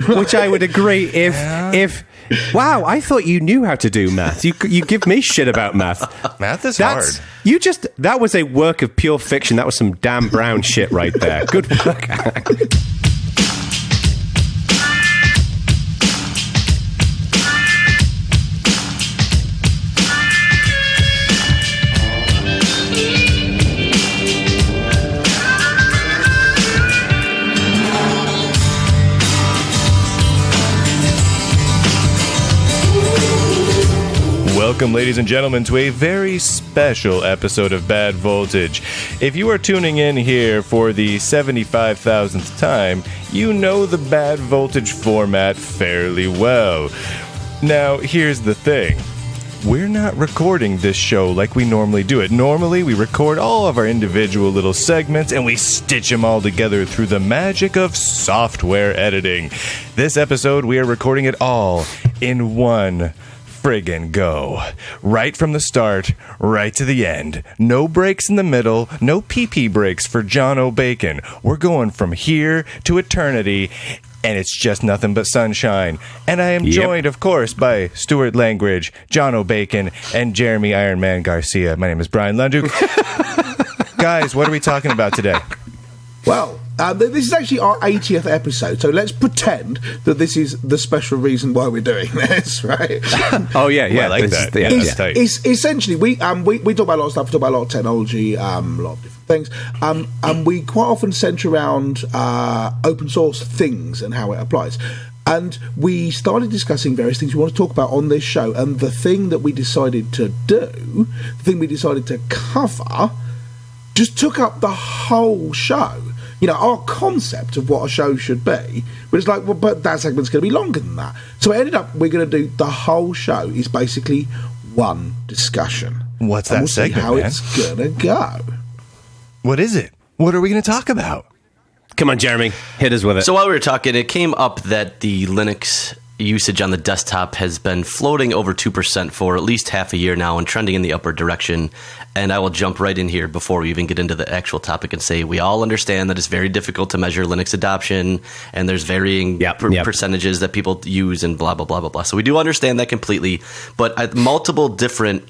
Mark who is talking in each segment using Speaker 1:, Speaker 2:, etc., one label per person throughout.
Speaker 1: which I would agree if wow, I thought you knew how to do math. You give me shit about math.
Speaker 2: Math is hard.
Speaker 1: That was a work of pure fiction. That was some Dan Brown shit right there. Good work.
Speaker 2: Welcome, ladies and gentlemen, to a very special episode of Bad Voltage. If you are tuning in here for the 75,000th time, you know the Bad Voltage format fairly well. Now, here's the thing. We're not recording this show like we normally do it. Normally, we record all of our individual little segments and we stitch them all together through the magic of software editing. This episode, we are recording it all in one friggin' go. Right from the start, right to the end. No breaks in the middle, no pee-pee breaks for Jono Bacon. We're going from here to eternity, and it's just nothing but sunshine. And I am joined, of course, by Stuart Langridge, Jono Bacon, and Jeremy Iron Man Garcia. My name is Bryan Lunduke. Guys, what are we talking about today?
Speaker 3: Well, this is actually our 80th episode, so let's pretend that this is the special reason why we're doing this, right?
Speaker 1: Oh, yeah.
Speaker 2: I like that.
Speaker 3: It's essentially, we talk about a lot of stuff, we talk about a lot of technology, a lot of different things, and we quite often centre around open source things and how it applies. And we started discussing various things we want to talk about on this show, and the thing that we decided to do, the thing we decided to cover, just took up the whole show. You know, our concept of what a show should be, but it's like, well, but that segment's going to be longer than that. So it ended up, we're going to do the whole show is basically one discussion.
Speaker 2: What's that segment,
Speaker 3: see how
Speaker 2: man?
Speaker 3: It's going to go.
Speaker 2: What is it? What are we going to talk about?
Speaker 1: Come on, Jeremy. Hit us with it.
Speaker 4: So while we were talking, it came up that the Linux usage on the desktop has been floating over 2% for at least half a year now and trending in the upward direction. And I will jump right in here before we even get into the actual topic and say we all understand that it's very difficult to measure Linux adoption and there's varying percentages that people use and blah, blah, blah, blah, blah. So we do understand that completely. But multiple different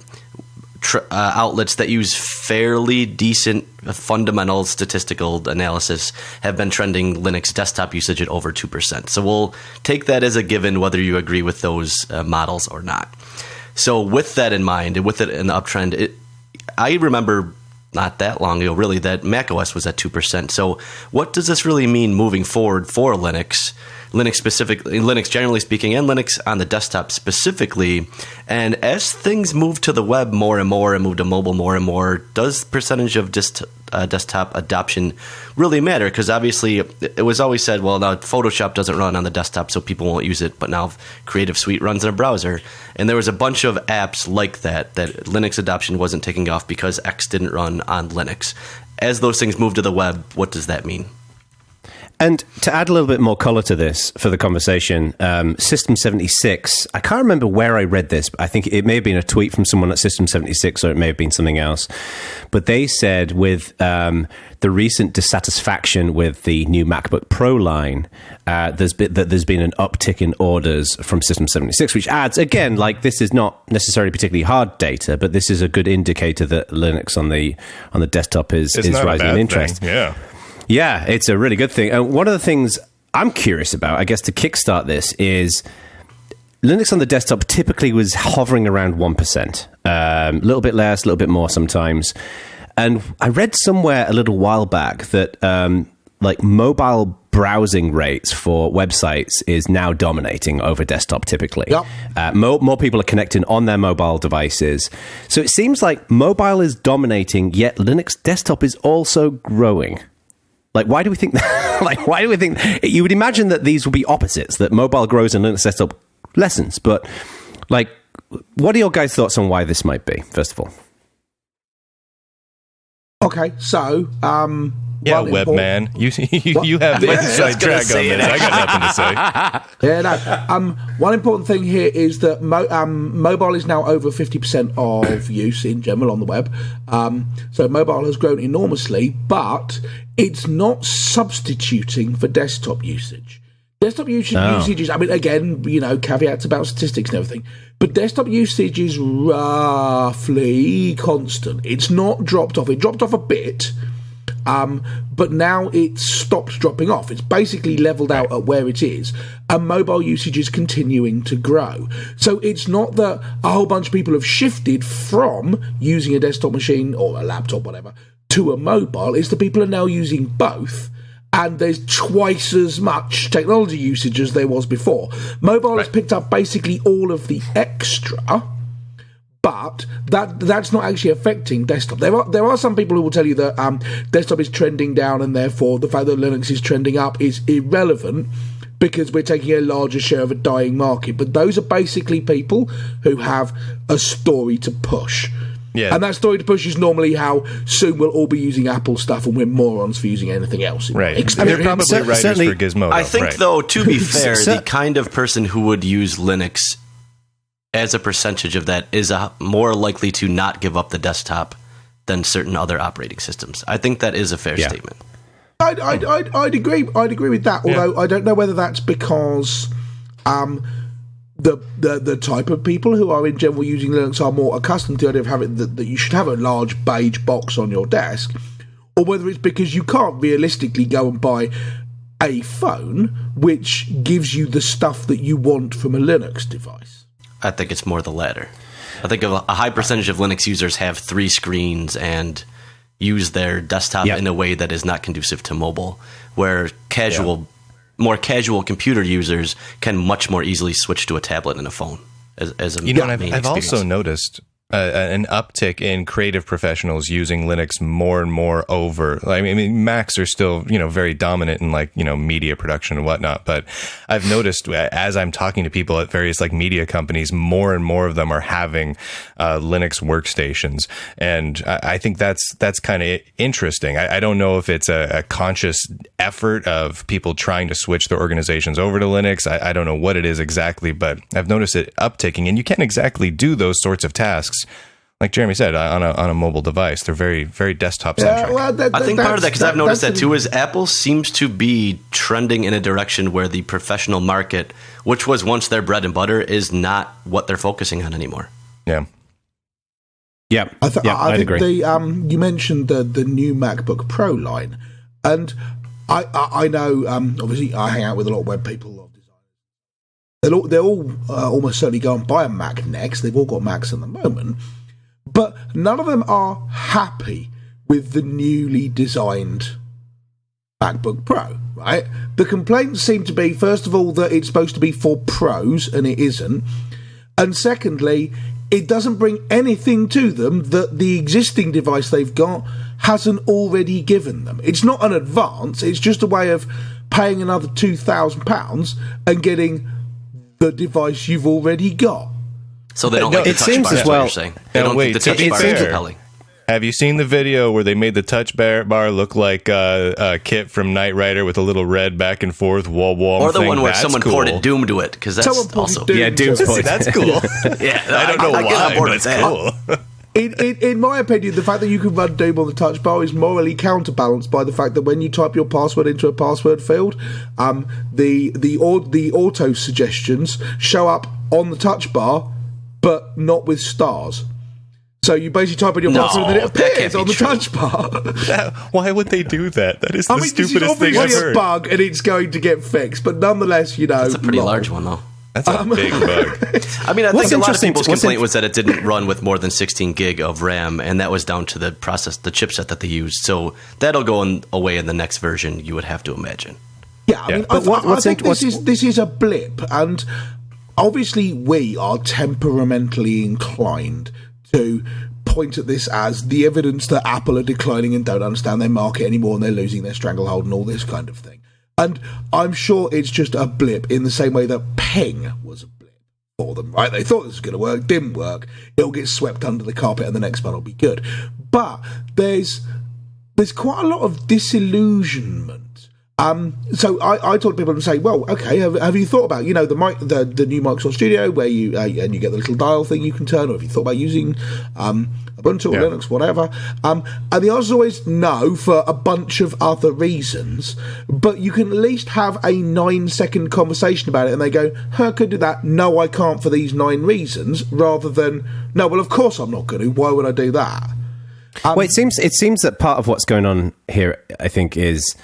Speaker 4: outlets that use fairly decent fundamental statistical analysis have been trending Linux desktop usage at over 2%. So we'll take that as a given whether you agree with those models or not. So with that in mind and with it in the uptrend, I remember not that long ago, really, that macOS was at 2%. So what does this really mean moving forward for Linux? Linux specifically, Linux generally speaking, and Linux on the desktop specifically. And as things move to the web more and more and move to mobile more and more, does percentage of desktop adoption really matter? Because obviously it was always said, well, now Photoshop doesn't run on the desktop, so people won't use it. But now Creative Suite runs in a browser. And there was a bunch of apps like that Linux adoption wasn't taking off because X didn't run on Linux. As those things move to the web, what does that mean?
Speaker 1: And to add a little bit more color to this for the conversation, System 76, I can't remember where I read this, but I think it may have been a tweet from someone at System 76 or it may have been something else. But they said with the recent dissatisfaction with the new MacBook Pro line, there's been an uptick in orders from System 76, which adds, again, like this is not necessarily particularly hard data, but this is a good indicator that Linux on the desktop is rising in interest.
Speaker 2: Thing.
Speaker 1: Yeah, it's a really good thing. And one of the things I'm curious about, I guess, to kickstart this is Linux on the desktop typically was hovering around 1%. A little bit less, a little bit more sometimes. And I read somewhere a little while back that like mobile browsing rates for websites is now dominating over desktop typically. Yep. More people are connecting on their mobile devices. So it seems like mobile is dominating, yet Linux desktop is also growing. Like, why do we think that? Like, why do we think you would imagine that these would be opposites, that mobile grows and Linux desktop lessens? But, like, what are your guys' thoughts on why this might be, first of all?
Speaker 3: Okay, so,
Speaker 2: web man, you have the inside track on this. I got nothing to say.
Speaker 3: Yeah, no. One important thing here is that mobile is now over 50% of use in general on the web. So mobile has grown enormously, but it's not substituting for desktop usage. Desktop usage is, I mean, again, caveats about statistics and everything, but desktop usage is roughly constant. It's not dropped off. It dropped off a bit, but now it's stopped dropping off. It's basically leveled out at where it is, and mobile usage is continuing to grow. So it's not that a whole bunch of people have shifted from using a desktop machine or a laptop, whatever, to a mobile. It's that people are now using both, and there's twice as much technology usage as there was before. Mobile has picked up basically all of the extra, but that's not actually affecting desktop. There are some people who will tell you that desktop is trending down, and therefore the fact that Linux is trending up is irrelevant because we're taking a larger share of a dying market. But those are basically people who have a story to push.
Speaker 2: Yeah.
Speaker 3: And that story to push is normally how soon we'll all be using Apple stuff and we're morons for using anything else.
Speaker 2: Right. They're probably writers for Gizmodo.
Speaker 4: I think, though, to be fair, the kind of person who would use Linux as a percentage of that is more likely to not give up the desktop than certain other operating systems. I think that is a fair statement.
Speaker 3: I'd agree. I'd agree with that. Although I don't know whether that's because the type of people who are in general using Linux are more accustomed to the idea of having that you should have a large beige box on your desk, or whether it's because you can't realistically go and buy a phone which gives you the stuff that you want from a Linux device.
Speaker 4: I think it's more the latter. I think a high percentage of Linux users have 3 screens and use their desktop in a way that is not conducive to mobile, where more casual computer users can much more easily switch to a tablet and a phone as a main experience.
Speaker 2: I've also noticed an uptick in creative professionals using Linux more and more over. I mean, Macs are still, very dominant in media production and whatnot. But I've noticed as I'm talking to people at various media companies, more and more of them are having Linux workstations, and I think that's kind of interesting. I don't know if it's a conscious effort of people trying to switch their organizations over to Linux. I don't know what it is exactly, but I've noticed it upticking, and you can't exactly do those sorts of tasks, like Jeremy said, on a mobile device. They're very, very desktop centric.
Speaker 4: I think part of that, because I've noticed that too, is Apple seems to be trending in a direction where the professional market, which was once their bread and butter, is not what they're focusing on anymore.
Speaker 2: Yeah.
Speaker 1: Yeah,
Speaker 3: I think
Speaker 1: agree.
Speaker 3: You mentioned the new MacBook Pro line, and I know obviously I hang out with a lot of web people, a lot of designers. They'll all almost certainly go and buy a Mac next. They've all got Macs at the moment, but none of them are happy with the newly designed MacBook Pro. Right? The complaints seem to be, first of all, that it's supposed to be for pros and it isn't, and secondly, it doesn't bring anything to them that the existing device they've got hasn't already given them. It's not an advance, it's just a way of paying another £2,000 and getting the device you've already got.
Speaker 4: So they don't like the touch bar, is what you're saying. They don't think the touch bar is compelling.
Speaker 2: Have you seen the video where they made the touch bar look like a Kit from Knight Rider with a little red back and forth wall
Speaker 4: or the
Speaker 2: thing?
Speaker 4: one where someone ported Doom to it, because that's also
Speaker 1: Doom's ported.
Speaker 2: That's cool.
Speaker 4: I
Speaker 2: don't know why, but it's cool.
Speaker 3: In my opinion, the fact that you can run Doom on the touch bar is morally counterbalanced by the fact that when you type your password into a password field, the auto suggestions show up on the touch bar, but not with stars. So you basically type in your password and then it appears on the touch bar.
Speaker 2: Why would they do that? That is the stupidest thing I've heard.
Speaker 3: It's obviously a bug and it's going to get fixed, but nonetheless,
Speaker 4: It's a pretty large one, though.
Speaker 2: That's a big bug.
Speaker 4: I mean, I think a lot of people's complaint was that it didn't run with more than 16 gig of RAM, and that was down to the chipset that they used. So that'll go away in the next version, you would have to imagine.
Speaker 3: Yeah, I mean, I think this is a blip, and obviously we are temperamentally inclined to point at this as the evidence that Apple are declining and don't understand their market anymore and they're losing their stranglehold and all this kind of thing. And I'm sure it's just a blip in the same way that Ping was a blip for them, right? They thought this was going to work, didn't work. It'll get swept under the carpet and the next one will be good. But there's quite a lot of disillusionment. So I talk to people and say, well, okay, have you thought about, the new Microsoft Studio where you and you get the little dial thing you can turn, or have you thought about using a Ubuntu or Linux, whatever. And the answer is always no for a bunch of other reasons. But you can at least have a 9-second conversation about it, and they go, "How could do that? No, I can't for these 9 reasons." Rather than, "No, well, of course I'm not going to. Why would I do that?"
Speaker 1: Well, it seems that part of what's going on here, I think, is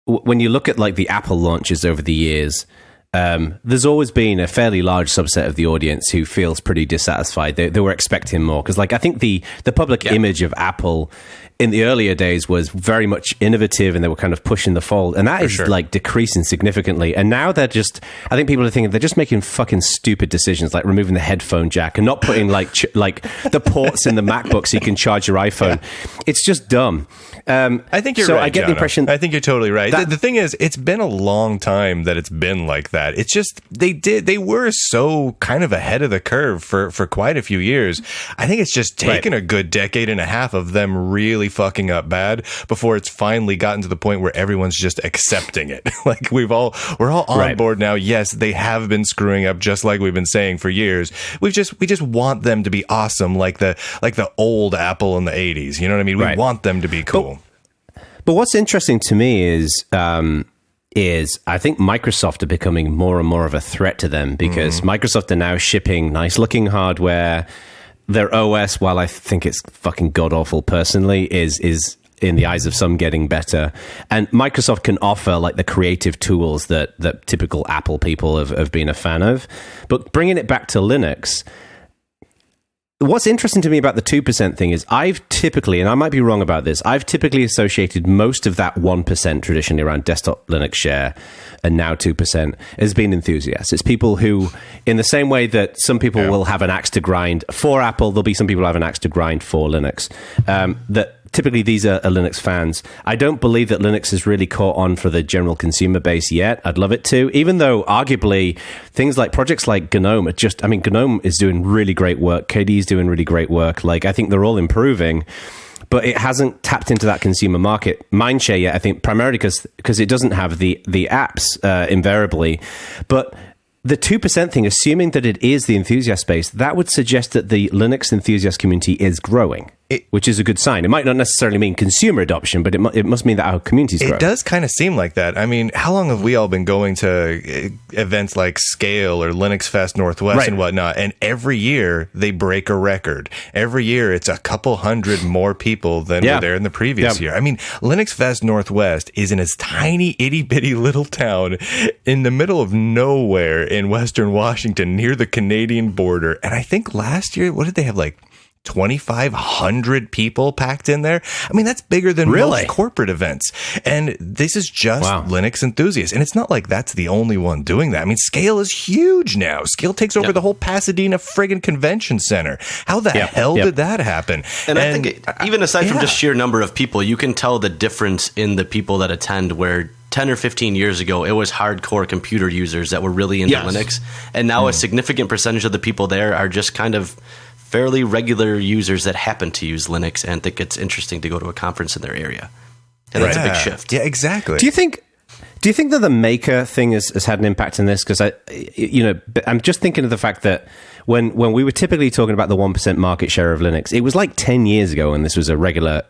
Speaker 1: when you look at like the Apple launches over the years. There's always been a fairly large subset of the audience who feels pretty dissatisfied. They were expecting more because, like, I think the public image of Apple in the earlier days was very much innovative, and they were kind of pushing the fold, and that is like decreasing significantly. And now I think people are thinking they're just making fucking stupid decisions, like removing the headphone jack and not putting like the ports in the MacBook so you can charge your iPhone. It's just dumb.
Speaker 2: I think you're right.
Speaker 1: I get
Speaker 2: Jono.
Speaker 1: the impression.
Speaker 2: I think you're totally right. The thing is, it's been a long time that it's been like that. It's just they were so kind of ahead of the curve for quite a few years. I think it's just taken a good decade and a half of them really fucking up bad before it's finally gotten to the point where everyone's just accepting it. Like we're all on board now. Yes, they have been screwing up just like we've been saying for years. We just want them to be awesome like the old Apple in the 80s. You know what I mean? We want them to be cool.
Speaker 1: But what's interesting to me is I think Microsoft are becoming more and more of a threat to them because Microsoft are now shipping nice-looking hardware. Their OS, while I think it's fucking god-awful personally, is in the eyes of some getting better. And Microsoft can offer like the creative tools that typical Apple people have been a fan of. But bringing it back to Linux, what's interesting to me about the 2% thing is I've typically, and I might be wrong about this, I've typically associated most of that 1% traditionally around desktop Linux share and now 2% as being enthusiasts. It's people who, in the same way that some people will have an axe to grind for Apple, there'll be some people who have an axe to grind for Linux. That typically these are Linux fans. I don't believe that Linux has really caught on for the general consumer base yet. I'd love it to, even though arguably things like projects like GNOME are just, I mean, GNOME is doing really great work. KDE is doing really great work. Like, I think they're all improving, but it hasn't tapped into that consumer market mindshare yet, I think, primarily because it doesn't have the apps invariably. But the 2% thing, assuming that it is the enthusiast base, that would suggest that the Linux enthusiast community is growing, which is a good sign. It might not necessarily mean consumer adoption, but it must mean that our community is growing.
Speaker 2: It does kind of seem like that. I mean, how long have we all been going to events like Scale or Linux Fest Northwest and whatnot? And every year they break a record. Every year it's a couple hundred more people than were there in the previous year. I mean, Linux Fest Northwest is in this tiny, itty-bitty little town in the middle of nowhere in Western Washington near the Canadian border. And I think last year, what did they have, like 2,500 people packed in there? I mean, that's bigger than most corporate events. And this is just Linux enthusiasts. And it's not like that's the only one doing that. I mean, Scale is huge now. Scale takes over the whole Pasadena friggin' convention center. How the hell did that happen?
Speaker 4: And I think even aside from just sheer number of people, you can tell the difference in the people that attend, where 10 or 15 years ago, it was hardcore computer users that were really into Linux. And now a significant percentage of the people there are just kind of fairly regular users that happen to use Linux and think it's interesting to go to a conference in their area. And that's a big shift.
Speaker 2: Yeah, exactly.
Speaker 1: Do you think that the Maker thing has had an impact on this? Because I'm just thinking of the fact that when we were typically talking about the 1% market share of Linux, it was like 10 years ago, and this was a regular,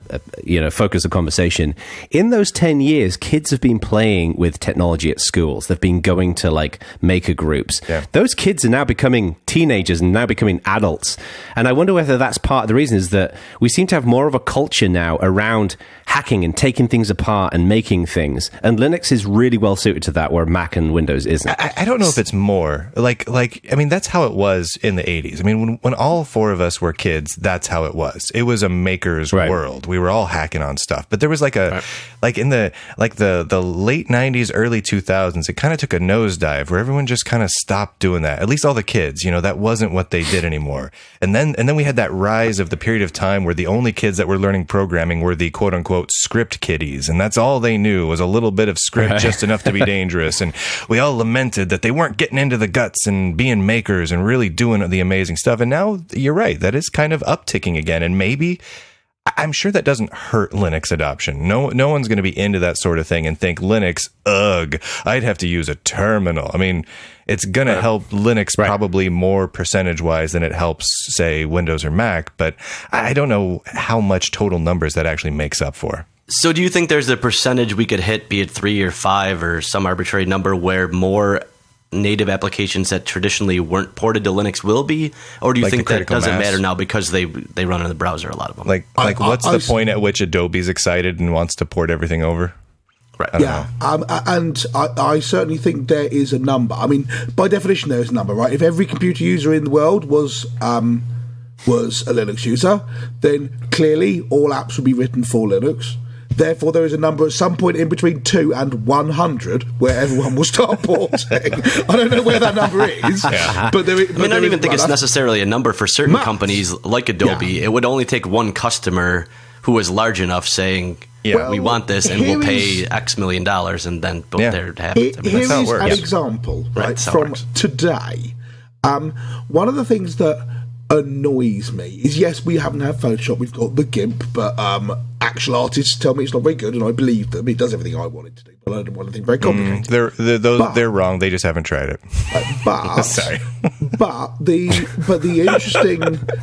Speaker 1: focus of conversation. In those 10 years, kids have been playing with technology at schools. They've been going to like maker groups. Yeah. Those kids are now becoming teenagers and now becoming adults. And I wonder whether that's part of the reason is that we seem to have more of a culture now around hacking and taking things apart and making things. And Linux is really well suited to that, where Mac and Windows isn't.
Speaker 2: I don't know if it's more. I mean, that's how it was in the 80s. I mean, when all four of us were kids, that's how it was. It was a maker's world. We were all hacking on stuff. But there was like in the late 90s, early 2000s, it kind of took a nosedive where everyone just kind of stopped doing that. At least all the kids, that wasn't what they did anymore. And then we had that rise of the period of time where the only kids that were learning programming were the quote unquote script kiddies. And that's all they knew was a little bit of script, just enough to be dangerous. And we all lamented that they weren't getting into the guts and being makers and really doing the amazing stuff. And now you're right, that is kind of upticking again. And maybe I'm sure that doesn't hurt Linux adoption. No one's going to be into that sort of thing and think Linux, ugh, I'd have to use a terminal. I mean, it's going to help Linux probably more percentage-wise than it helps, say, Windows or Mac, but I don't know how much total numbers that actually makes up for.
Speaker 4: So do you think there's a percentage we could hit, be it 3 or 5 or some arbitrary number, where more native applications that traditionally weren't ported to Linux will be? Or do you think that doesn't matter now because they run in the browser, a lot of them?
Speaker 2: Like what's the point at which Adobe's excited and wants to port everything over?
Speaker 4: Right.
Speaker 3: And I certainly think there is a number. I mean, by definition, there is a number, right? If every computer user in the world was a Linux user, then clearly all apps would be written for Linux. Therefore, there is a number at some point in between 2 and 100 where everyone will start porting. I don't know where that number is, but there is.
Speaker 4: I don't even think it's necessarily a number for certain companies like Adobe. Yeah. It would only take one customer who is large enough saying, we want this and we'll pay X million dollars, and then boom, there it happens.
Speaker 3: Here is an example from today. One of the things that annoys me is, yes, we haven't had Photoshop, we've got the GIMP, but actual artists tell me it's not very good, and I believe them. It does everything I want it to do, but I don't want anything very complicated.
Speaker 2: They're wrong. They just haven't tried it.
Speaker 3: But
Speaker 2: sorry.
Speaker 3: But the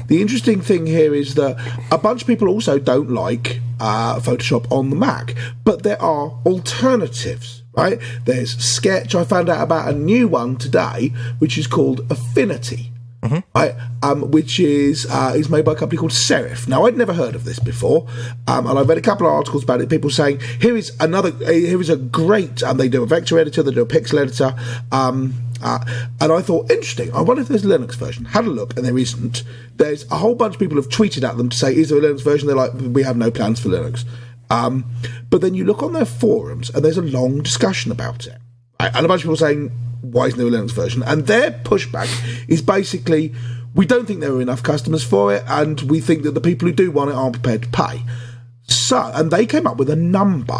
Speaker 3: interesting thing here is that a bunch of people also don't like Photoshop on the Mac, but there are alternatives. Right? There's Sketch. I found out about a new one today, which is called Affinity. Right, which is made by a company called Serif. Now, I'd never heard of this before, and I read a couple of articles about it. People saying here is a great. They do a vector editor, they do a pixel editor, and I thought, interesting. I wonder if there's a Linux version. Had a look, and there isn't. There's a whole bunch of people have tweeted at them to say, "Is there a Linux version?" They're like, "We have no plans for Linux." But then you look on their forums, and there's a long discussion about it, right? And a bunch of people saying, why isn't there a Linux version? And their pushback is basically, we don't think there are enough customers for it, and we think that the people who do want it aren't prepared to pay. So, and they came up with a number.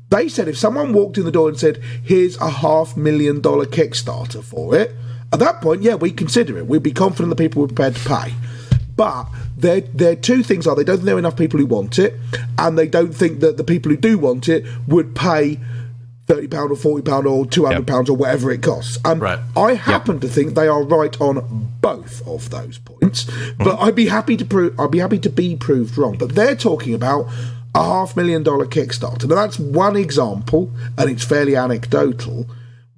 Speaker 3: They said if someone walked in the door and said, here's a $500,000 Kickstarter for it, at that point, we'd consider it. We'd be confident the people were prepared to pay. But their two things are, they don't think there are enough people who want it, and they don't think that the people who do want it would pay £30 or £40 or £200 or whatever it costs. I happen to think they are right on both of those points, but I'd be happy to be proved wrong. But they're talking about a $500,000 Kickstarter. Now that's one example, and it's fairly anecdotal,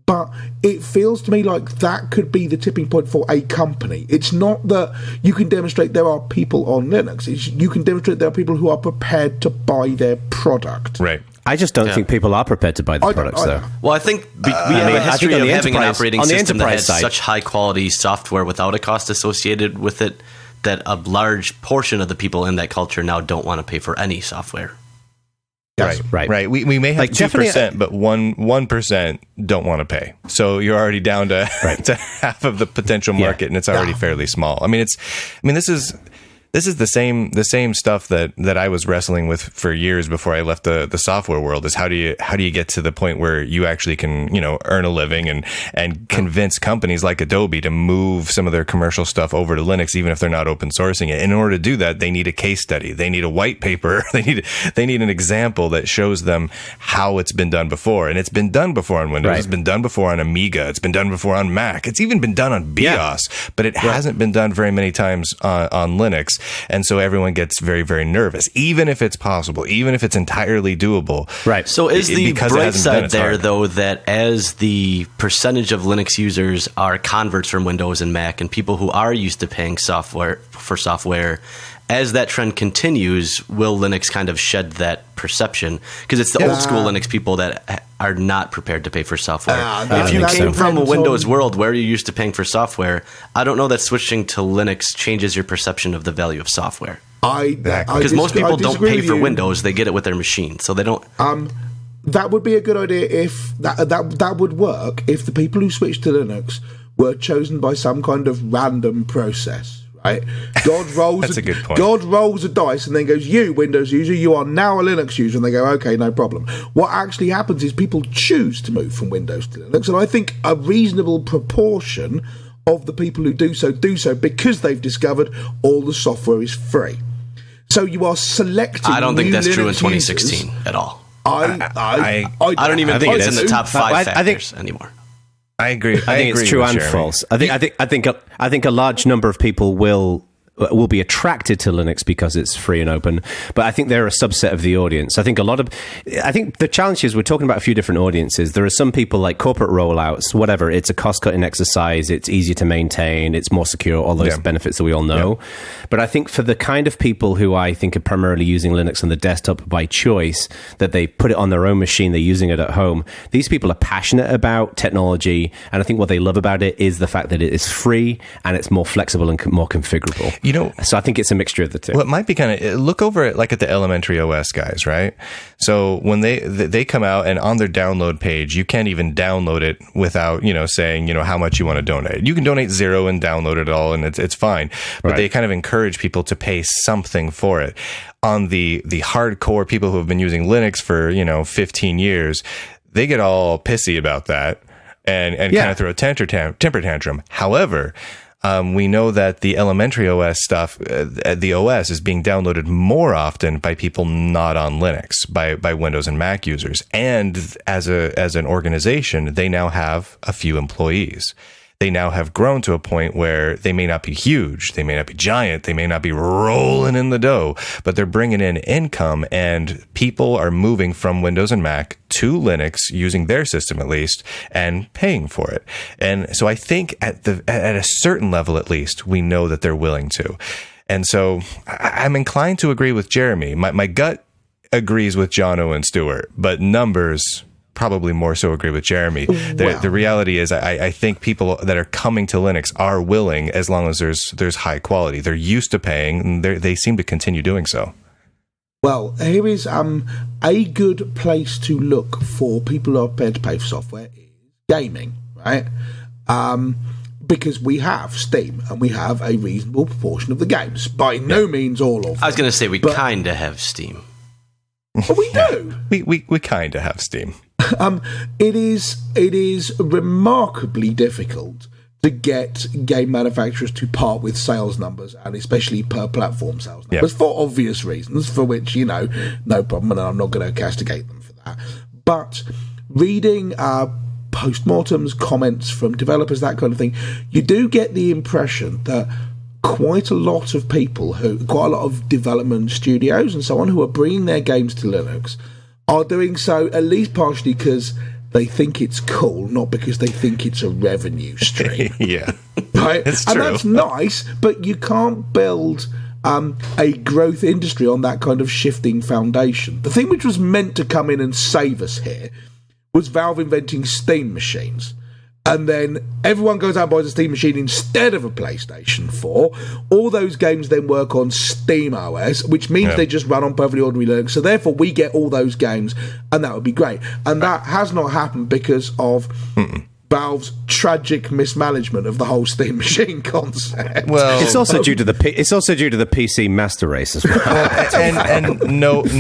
Speaker 3: but it feels to me like that could be the tipping point for a company. It's not that you can demonstrate there are people on Linux. You can demonstrate there are people who are prepared to buy their product.
Speaker 2: Right.
Speaker 1: I just don't think people are prepared to buy the products, though.
Speaker 4: Well, I think we have a history of having an operating system that has such high-quality software without a cost associated with it that a large portion of the people in that culture now don't want to pay for any software.
Speaker 3: Yes.
Speaker 2: Right. We may have 2%, but 1% don't want to pay. So you're already down to to half of the potential market, and it's already fairly small. I mean, this is the same stuff that I was wrestling with for years before I left the software world. Is how do you get to the point where you actually can earn a living and convince companies like Adobe to move some of their commercial stuff over to Linux, even if they're not open sourcing it. In order to do that, they need a case study, they need a white paper, they need an example that shows them how it's been done before. And it's been done before on Windows, it's been done before on Amiga, it's been done before on Mac, it's even been done on BIOS, but it hasn't been done very many times on Linux. And so everyone gets very, very nervous, even if it's possible, even if it's entirely doable.
Speaker 1: Right.
Speaker 4: So is the bright side there, though, that as the percentage of Linux users are converts from Windows and Mac, and people who are used to paying software, as that trend continues, will Linux kind of shed that perception? Because it's the old school Linux people that are not prepared to pay for software. If you came from a Windows world where you're used to paying for software, I don't know that switching to Linux changes your perception of the value of software. Because most people don't pay for Windows; they get it with their machine, so they don't.
Speaker 3: That would be a good idea if that would work if the people who switch to Linux were chosen by some kind of random process. Right? God rolls.
Speaker 2: That's a good point.
Speaker 3: God rolls a dice and then goes, "You Windows user, you are now a Linux user," and they go, "Okay, no problem." What actually happens is people choose to move from Windows to Linux, and I think a reasonable proportion of the people who do so because they've discovered all the software is free. So you are selecting.
Speaker 4: I don't think that's
Speaker 3: Linux
Speaker 4: true in 2016
Speaker 3: users.
Speaker 4: at all.
Speaker 3: I
Speaker 4: don't even think it's in the top 5
Speaker 1: I
Speaker 4: factors
Speaker 1: think-
Speaker 4: anymore.
Speaker 2: I agree.
Speaker 1: I think it's true and false. I think a large number of people will be attracted to Linux because it's free and open, but I think they're a subset of the audience. I think the challenge is we're talking about a few different audiences. There are some people like corporate rollouts, whatever. It's a cost-cutting exercise. It's easier to maintain. It's more secure. All those benefits that we all know. Yeah. But I think for the kind of people who I think are primarily using Linux on the desktop by choice, that they put it on their own machine, they're using it at home. These people are passionate about technology, and I think what they love about it is the fact that it is free and it's more flexible and more configurable. So I think it's a mixture of the two.
Speaker 2: Well, it might be kind of, look over it like at the elementary OS guys, right? So when they come out and on their download page, you can't even download it without, saying, how much you want to donate. You can donate 0 and download it all and it's fine. But they kind of encourage people to pay something for it. On the hardcore people who have been using Linux for, 15 years, they get all pissy about that and kind of throw a temper tantrum. However, we know that the elementary OS stuff, the OS is being downloaded more often by people not on Linux, by Windows and Mac users. And as an organization, they now have a few employees. They now have grown to a point where they may not be huge, they may not be giant, they may not be rolling in the dough, but they're bringing in income, and people are moving from Windows and Mac to Linux, using their system at least, and paying for it. And so I think at a certain level, at least, we know that they're willing to. And so I'm inclined to agree with Jeremy. My gut agrees with Jono and Stuart, but numbers probably more so agree with Jeremy. The reality is I think people that are coming to Linux are willing, as long as there's high quality. They're used to paying, and they seem to continue doing so.
Speaker 3: Well, here is a good place to look for people who are prepared to pay for software is gaming, right? Because we have Steam, and we have a reasonable proportion of the games. By no means all of them.
Speaker 4: I was going to say we kind of have Steam.
Speaker 3: But we do.
Speaker 2: We kind of have Steam.
Speaker 3: It is remarkably difficult to get game manufacturers to part with sales numbers, and especially per platform sales numbers, for obvious reasons, for which, no problem, and I'm not going to castigate them for that. But reading postmortems, comments from developers, that kind of thing, you do get the impression that quite a lot of people, quite a lot of development studios and so on, who are bringing their games to Linux are doing so at least partially because they think it's cool, not because they think it's a revenue stream.
Speaker 2: Right? It's true.
Speaker 3: And that's nice, but you can't build a growth industry on that kind of shifting foundation. The thing which was meant to come in and save us here was Valve inventing Steam machines. And then everyone goes out and buys a Steam machine instead of a PlayStation 4. All those games then work on Steam OS, which means they just run on perfectly ordinary Linux. So therefore, we get all those games, and that would be great. And that has not happened because of Valve's tragic mismanagement of the whole Steam machine concept.
Speaker 2: Well,
Speaker 1: it's also due to the PC master race as well.
Speaker 2: and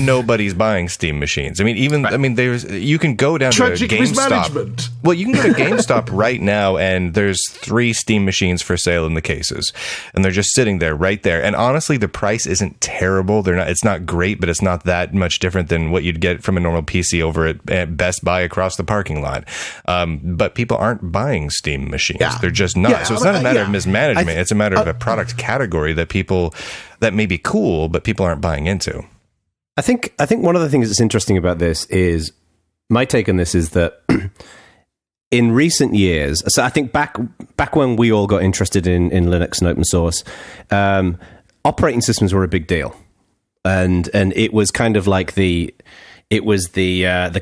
Speaker 2: nobody's buying Steam machines. I mean, you can go down
Speaker 3: tragic
Speaker 2: to GameStop. Well, you can go to GameStop right now, and there's 3 Steam machines for sale in the cases, and they're just sitting there right there. And honestly, the price isn't terrible. It's not great, but it's not that much different than what you'd get from a normal PC over at Best Buy across the parking lot. But people aren't buying Steam machines. They're just not. So it's not a matter of mismanagement. It's a matter of a product category that may be cool, but people aren't buying into.
Speaker 1: I think one of the things that's interesting about this is, my take on this is that in recent years, so I think back when we all got interested in Linux and open source, operating systems were a big deal, and it was kind of like the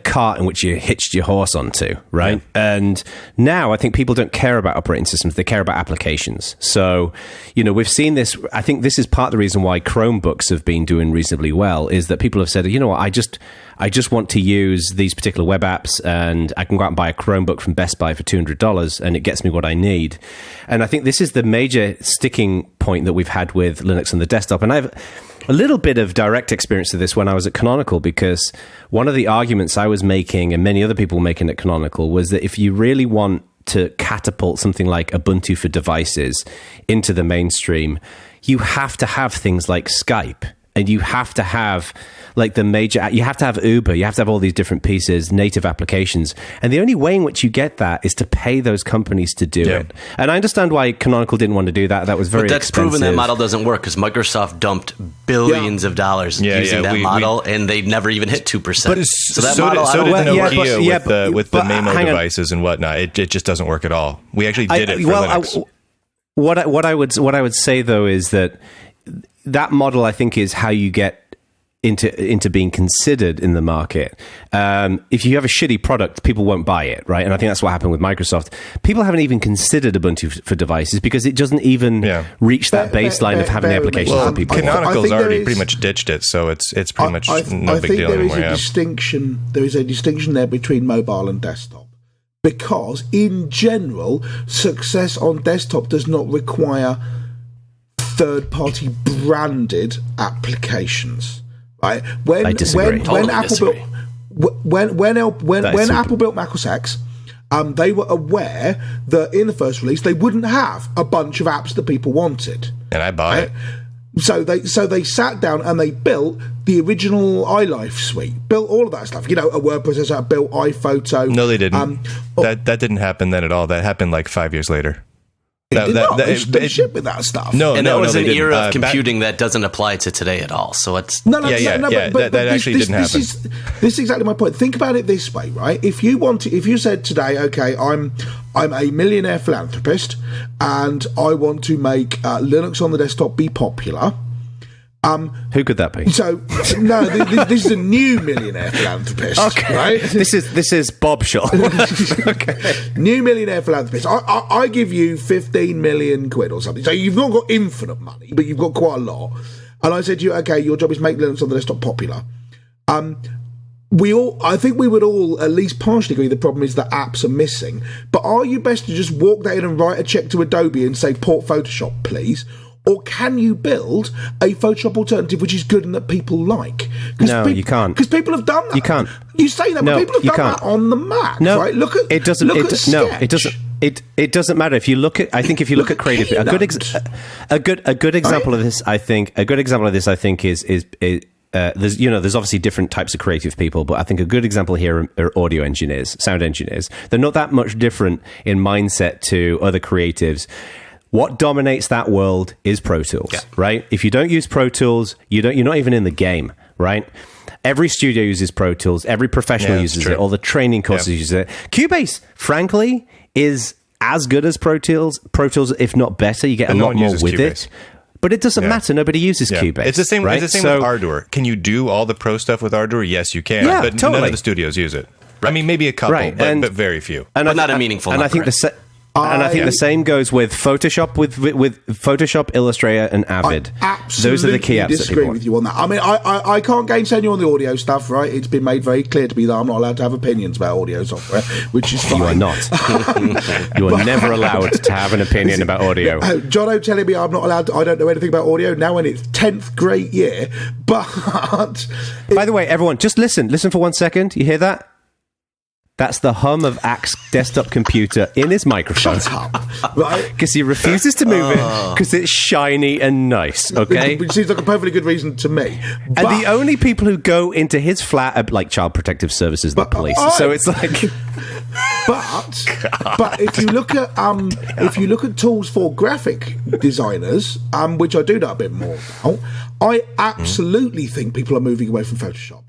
Speaker 1: cart in which you hitched your horse onto, right? Yeah. And now I think people don't care about operating systems; they care about applications. So, we've seen this. I think this is part of the reason why Chromebooks have been doing reasonably well. Is that people have said, what, I just want to use these particular web apps, and I can go out and buy a Chromebook from Best Buy for $200, and it gets me what I need. And I think this is the major sticking point that we've had with Linux on the desktop. And I've a little bit of direct experience of this when I was at Canonical, because one of the arguments I was making, and many other people were making at Canonical, was that if you really want to catapult something like Ubuntu for devices into the mainstream, you have to have things like Skype. and you have to have like the major, you have to have Uber, you have to have all these different pieces, native applications. And the only way in which you get that is to pay those companies to do it. And I understand why Canonical didn't want to do that. That was very expensive.
Speaker 4: But that's proven that model doesn't work because Microsoft dumped billions of dollars using that model, and they never even hit 2%.
Speaker 2: But so did Nokia with the Memo devices and whatnot. It just doesn't work at all. We actually did it for Linux.
Speaker 1: What I would say though is that model, I think, is how you get into being considered in the market. If you have a shitty product, people won't buy it, right? And I think that's what happened with Microsoft. People haven't even considered Ubuntu for devices because it doesn't even reach that baseline of having applications for people.
Speaker 2: Canonical's already pretty much ditched it, so it's pretty much no big deal anymore.
Speaker 3: There is a distinction there between mobile and desktop. Because, in general, success on desktop does not require third-party branded applications. Right?
Speaker 1: I disagree.
Speaker 3: When Apple built Mac OS X, they were aware that in the first release they wouldn't have a bunch of apps that people wanted,
Speaker 2: and I bought it.
Speaker 3: So they sat down and they built the original iLife suite, built all of that stuff. You know, a word processor, built iPhoto.
Speaker 2: No, they didn't. That didn't happen then at all. That happened like 5 years later.
Speaker 3: They ship with that stuff.
Speaker 4: That was an era of computing that doesn't apply to today at all. So it's
Speaker 3: but that
Speaker 2: actually didn't happen.
Speaker 3: This is exactly my point. Think about it this way, right? If you said today, okay, I'm a millionaire philanthropist and I want to make Linux on the desktop be popular.
Speaker 1: Who could that be?
Speaker 3: So no, this is a new millionaire philanthropist.
Speaker 1: Okay,
Speaker 3: right?
Speaker 1: This is Bob Shaw.
Speaker 3: Okay, new millionaire philanthropist. I give you 15 million quid or something. So you've not got infinite money, but you've got quite a lot. And I said to you, okay, your job is make Linux on the desktop popular. I think we would all at least partially agree the problem is that apps are missing. But are you best to just walk that in and write a check to Adobe and say port Photoshop, please? Or can you build a Photoshop alternative which is good and that people like?
Speaker 1: No, you can't.
Speaker 3: Because people have done that.
Speaker 1: You can't.
Speaker 3: You say that, but people have done that on the Mac.
Speaker 1: No,
Speaker 3: right? Look at
Speaker 1: it doesn't.
Speaker 3: Sketch.
Speaker 1: No, it doesn't. It doesn't matter if you look at. I think if you look at creative, a good example of this, I think, is there's obviously different types of creative people, but I think a good example here are audio engineers, sound engineers. They're not that much different in mindset to other creatives. What dominates that world is Pro Tools, right? If you don't use Pro Tools, you're not even in the game, right? Every studio uses Pro Tools. Every professional uses it. All the training courses use it. Cubase, frankly, is as good as Pro Tools, if not better. You get a lot more with it. But it doesn't matter. Nobody uses Cubase.
Speaker 2: It's the same.
Speaker 1: Right?
Speaker 2: It's the same with Ardour. Can you do all the pro stuff with Ardour? Yes, you can.
Speaker 1: Yeah,
Speaker 2: but
Speaker 1: totally.
Speaker 2: None of the studios use it. I mean, maybe a couple, but very few.
Speaker 4: But not a meaningful number.
Speaker 1: And I think I think the same goes with Photoshop, with Photoshop, Illustrator, and Avid. Those are the key apps. I
Speaker 3: disagree with you on that. I mean, I can't gainsay you on the audio stuff, right? It's been made very clear to me that I'm not allowed to have opinions about audio software, which is fine.
Speaker 1: You are not. You are never allowed to have an opinion about audio.
Speaker 3: Jono telling me I'm not allowed to, I don't know anything about audio now in its 10th great year. But
Speaker 1: by the way, everyone, just listen for 1 second. You hear that? That's the hum of Ack's desktop computer in his microphone.
Speaker 3: Shut up, right?
Speaker 1: Because he refuses to move it because it's shiny and nice, okay?
Speaker 3: Which seems like a perfectly good reason to me.
Speaker 1: And the only people who go into his flat are like Child Protective Services and the police. So it's like...
Speaker 3: But if you look at tools for graphic designers, which I do know a bit more about, I absolutely think people are moving away from Photoshop.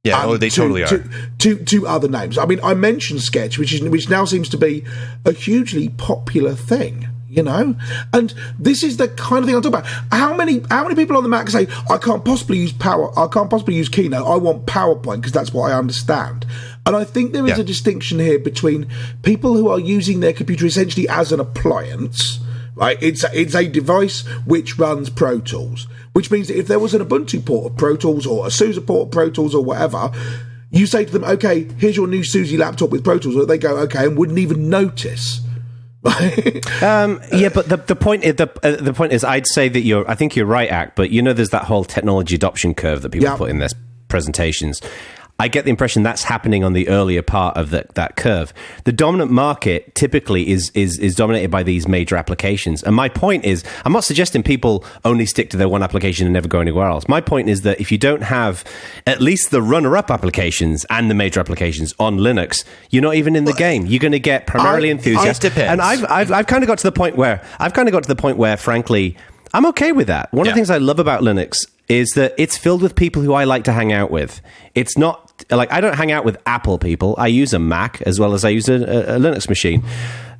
Speaker 2: Yeah, they totally are.
Speaker 3: To other names. I mean, I mentioned Sketch, which now seems to be a hugely popular thing, you know? And this is the kind of thing I'm talking about. How many people on the Mac say, I can't possibly use Keynote, I want PowerPoint because that's what I understand. And I think there is a distinction here between people who are using their computer essentially as an appliance, right? It's a device which runs Pro Tools. Which means that if there was an Ubuntu port of Pro Tools or a SUSE port of Pro Tools or whatever, you say to them, okay, here's your new SUSE laptop with Pro Tools. Or they go, okay, and wouldn't even notice.
Speaker 1: Yeah, but the point is, I'd say that I think you're right, Ack, but there's that whole technology adoption curve that people put in their presentations. I get the impression that's happening on the earlier part of that curve. The dominant market typically is dominated by these major applications. And my point is, I'm not suggesting people only stick to their one application and never go anywhere else. My point is that if you don't have at least the runner-up applications and the major applications on Linux, you're not even in the game. You're going to get primarily enthusiasts.
Speaker 2: It depends.
Speaker 1: And I've kind of got to the point where, frankly, I'm okay with that. One of the things I love about Linux is that it's filled with people who I like to hang out with. It's not like I don't hang out with Apple people. I use a Mac as well as I use a Linux machine.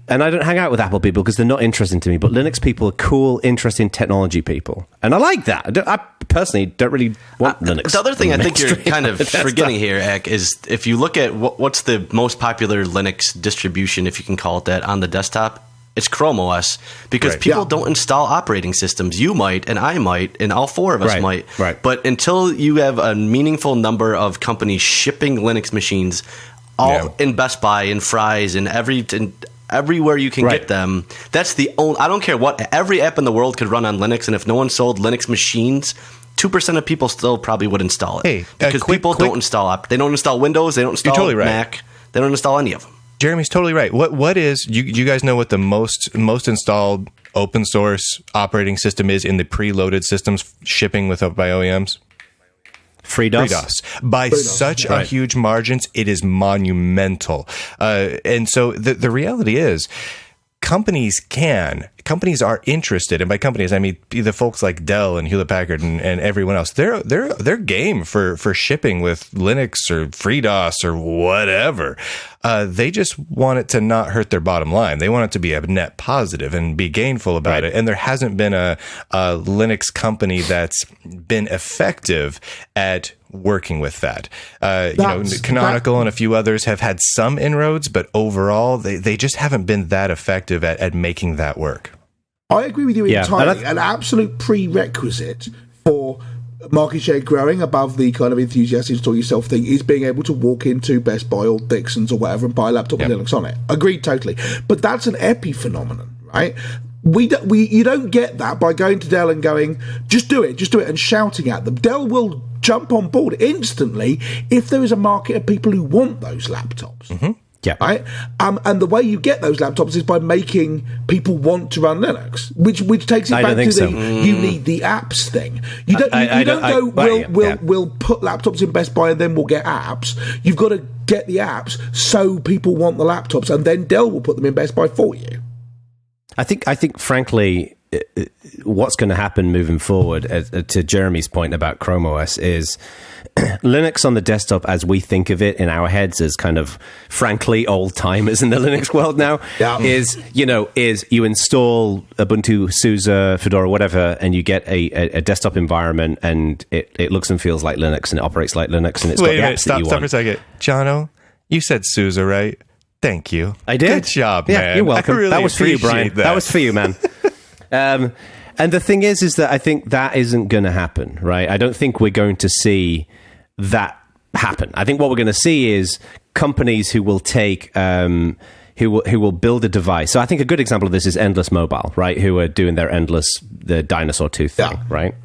Speaker 1: And I don't hang out with Apple people because they're not interesting to me. But Linux people are cool, interesting technology people. And I like that. I personally don't really want Linux.
Speaker 4: The other thing I think you're kind of forgetting here, Ek, is if you look at what's the most popular Linux distribution, if you can call it that, on the desktop, it's Chrome OS, because people don't install operating systems. You might, and I might, and all four of us might.
Speaker 1: Right.
Speaker 4: But until you have a meaningful number of companies shipping Linux machines all in Best Buy and Fry's and everywhere you can get them, that's the only. I don't care what, every app in the world could run on Linux, and if no one sold Linux machines, 2% of people still probably would install it.
Speaker 2: Hey,
Speaker 4: because people don't install they don't install Windows, they don't install Mac, they don't install any of them.
Speaker 2: Jeremy's totally right. What is you guys know what the most installed open source operating system is in the preloaded systems shipping by OEMs?
Speaker 1: FreeDOS.
Speaker 2: By such a huge margins, it is monumental. And so the reality is, companies are interested, and by companies I mean the folks like Dell and Hewlett Packard and everyone else. They're game for shipping with Linux or FreeDOS or whatever. They just want it to not hurt their bottom line. They want it to be a net positive and be gainful about it. And there hasn't been a Linux company that's been effective at working with that. Canonical and a few others have had some inroads, but overall they just haven't been that effective at making that work.
Speaker 3: I agree with you entirely. An absolute prerequisite for market share growing above the kind of enthusiastic install yourself thing is being able to walk into Best Buy or Dixon's or whatever and buy a laptop with Linux on it. Agreed totally. But that's an epiphenomenon, right? You don't get that by going to Dell and going, just do it, and shouting at them. Dell will jump on board instantly if there is a market of people who want those laptops.
Speaker 1: Mm-hmm. Yeah.
Speaker 3: Right. And the way you get those laptops is by making people want to run Linux, which takes it back to you need the apps thing. You don't go, we'll put laptops in Best Buy and then we'll get apps. You've got to get the apps so people want the laptops, and then Dell will put them in Best Buy for you.
Speaker 1: I think, frankly, what's going to happen moving forward, to Jeremy's point about Chrome OS, is Linux on the desktop, as we think of it in our heads as kind of, frankly, old timers in the Linux world now, is you install Ubuntu, SUSE, Fedora, whatever, and you get a desktop environment, and it looks and feels like Linux, and it operates like Linux, and it's got the apps that you want.
Speaker 2: Stop for a second. Jono, you said SUSE, right? Thank you.
Speaker 1: I did.
Speaker 2: Good job, man.
Speaker 1: You're welcome.
Speaker 2: Really
Speaker 1: that was for you, Bryan. That was for you, man. And the thing is that I think that isn't going to happen, right? I don't think we're going to see that happen. I think what we're going to see is companies who will take, who will build a device. So I think a good example of this is Endless Mobile, right? Who are doing the dinosaur tooth thing, right?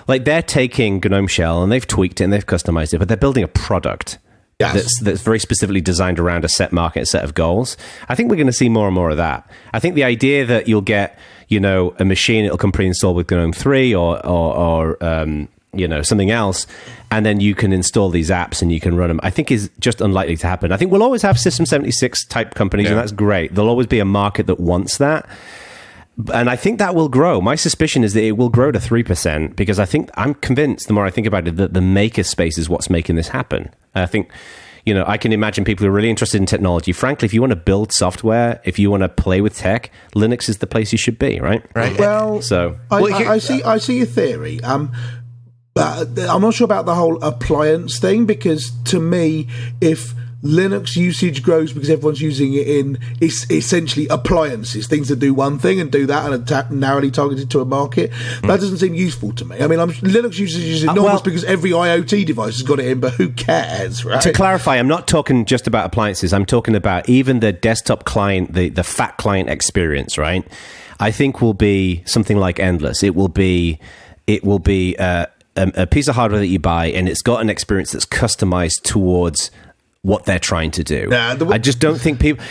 Speaker 1: Like they're taking GNOME Shell and they've tweaked it and they've customized it, but they're building a product. That's very specifically designed around a set market, a set of goals. I think we're going to see more and more of that. I think the idea that you'll get, a machine, it'll come pre-installed with GNOME 3 or something else, and then you can install these apps and you can run them, I think is just unlikely to happen. I think we'll always have System 76 type companies, and that's great. There'll always be a market that wants that. And I think that will grow. My suspicion is that it will grow to 3%, because I'm convinced, the more I think about it, that the maker space is what's making this happen. I think, I can imagine people who are really interested in technology. Frankly, if you want to build software, if you want to play with tech, Linux is the place you should be, right?
Speaker 2: Right.
Speaker 3: Well, I see your theory. I'm not sure about the whole appliance thing, because to me, if Linux usage grows because everyone's using it in essentially appliances, things that do one thing and do that and are narrowly targeted to a market. That doesn't seem useful to me. I mean, Linux usage is enormous because every IoT device has got it in, but who cares, right?
Speaker 1: To clarify, I'm not talking just about appliances. I'm talking about even the desktop client, the fat client experience, right? I think will be something like Endless. It will be a piece of hardware that you buy, and it's got an experience that's customized towards what they're trying to do. I just don't think people...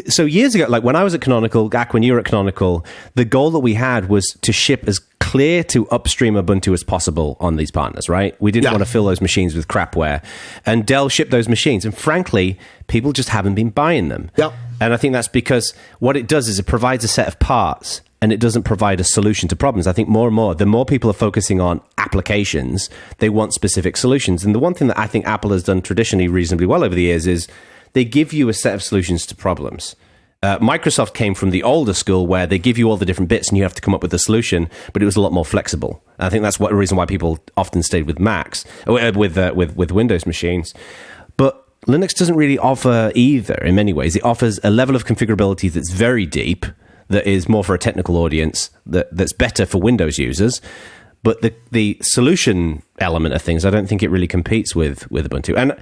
Speaker 1: so years ago, like when I was at Canonical, back when you were at Canonical, the goal that we had was to ship as clear to upstream Ubuntu as possible on these partners, right? We didn't want to fill those machines with crapware. And Dell shipped those machines. And frankly, people just haven't been buying them.
Speaker 3: Yep.
Speaker 1: And I think that's because what it does is it provides a set of parts and it doesn't provide a solution to problems. I think more and more, the more people are focusing on applications, they want specific solutions. And the one thing that I think Apple has done traditionally reasonably well over the years is they give you a set of solutions to problems. Microsoft came from the older school where they give you all the different bits and you have to come up with a solution, but it was a lot more flexible. I think that's the reason why people often stayed with Macs, with Windows machines. But Linux doesn't really offer either in many ways. It offers a level of configurability that's very deep, that is more for a technical audience, that's better for Windows users. But the solution element of things, I don't think it really competes with Ubuntu. And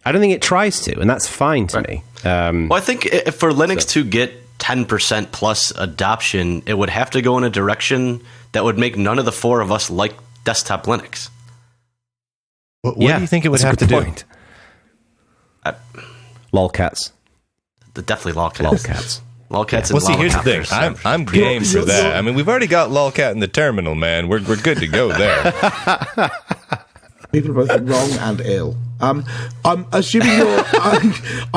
Speaker 1: I don't think it tries to, and that's fine to me.
Speaker 4: Well, I think for Linux to get 10% plus adoption, it would have to go in a direction that would make none of the four of us like desktop Linux.
Speaker 2: What do you think it would have to do?
Speaker 1: Lolcats.
Speaker 4: Definitely lolcats.
Speaker 1: Lolcats.
Speaker 4: Lolcats.
Speaker 2: Well, see, here's the thing. I'm game for that. I mean, we've already got lolcat in the terminal, man. We're good to go there.
Speaker 3: People are both wrong and ill. I'm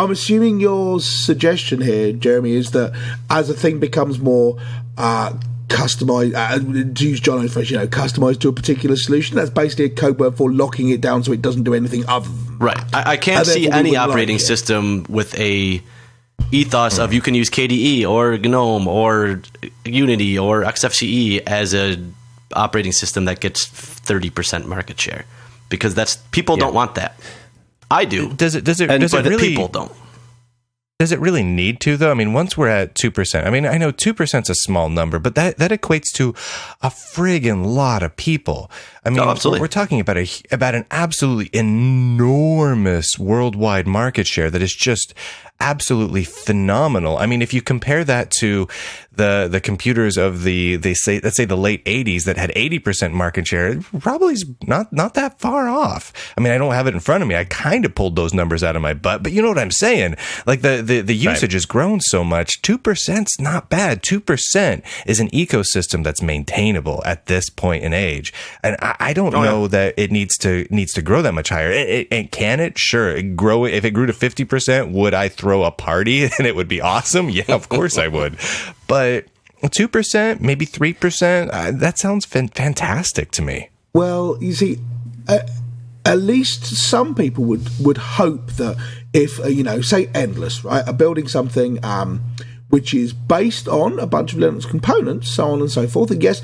Speaker 3: assuming your suggestion here, Jeremy, is that as a thing becomes more customized, to use Jono's phrase, customized to a particular solution, that's basically a code word for locking it down so it doesn't do anything other than
Speaker 4: right. I can't see any operating system with a ethos of you can use KDE or GNOME or Unity or XFCE as a operating system that gets 30% market share, because that's people don't want that. I do.
Speaker 2: Does it really?
Speaker 4: People don't.
Speaker 2: Does it really need to, though? I mean, once we're at 2%, I mean, I know 2% is a small number, but that equates to a friggin' lot of people. I mean, we're talking about an absolutely enormous worldwide market share that is just absolutely phenomenal. I mean, if you compare that to the computers of let's say the late 80s that had 80% market share, it probably is not that far off. I mean, I don't have it in front of me. I kind of pulled those numbers out of my butt, but you know what I'm saying? Like the usage has grown so much. 2%'s not bad. 2% is an ecosystem that's maintainable at this point in age. And I don't know that it needs to grow that much higher. And can it? Sure. If it grew to 50%, would I throw a party and it would be awesome? Yeah, of course I would. But 2%, maybe 3%, that sounds fantastic to me.
Speaker 3: Well, you see, at least some people would hope that if, say Endless, right, are building something which is based on a bunch of Linux components, so on and so forth. And yes,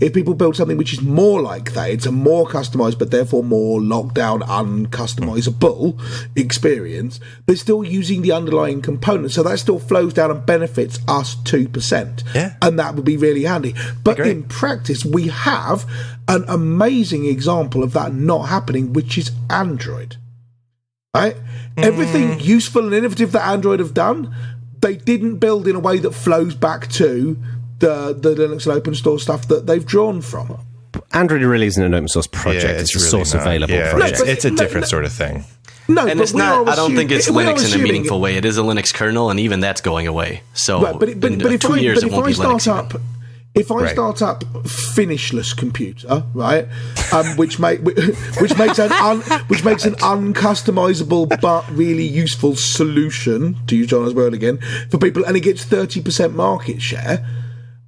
Speaker 3: if people build something which is more like that, it's a more customized but therefore more locked down, uncustomizable experience, they're still using the underlying components. So that still flows down and benefits us 2%.
Speaker 2: Yeah.
Speaker 3: And that would be really handy. But in practice, we have an amazing example of that not happening, which is Android. Right? Everything useful and innovative that Android have done, they didn't build in a way that flows back to the Linux and open source stuff that they've drawn from.
Speaker 1: Android really isn't an open source project.
Speaker 2: Yeah,
Speaker 1: it's a
Speaker 2: really
Speaker 1: source available project.
Speaker 2: It's a different sort of thing.
Speaker 3: No,
Speaker 4: and it's not. I don't think it's Linux in a meaningful way. It is a Linux kernel, and even that's going away. So,
Speaker 3: but if
Speaker 4: 2 years, it won't be Linux.
Speaker 3: If I start up Finishless Computer, right, which makes an uncustomizable but really useful solution, to use Jono's word again, for people, and it gets 30% market share,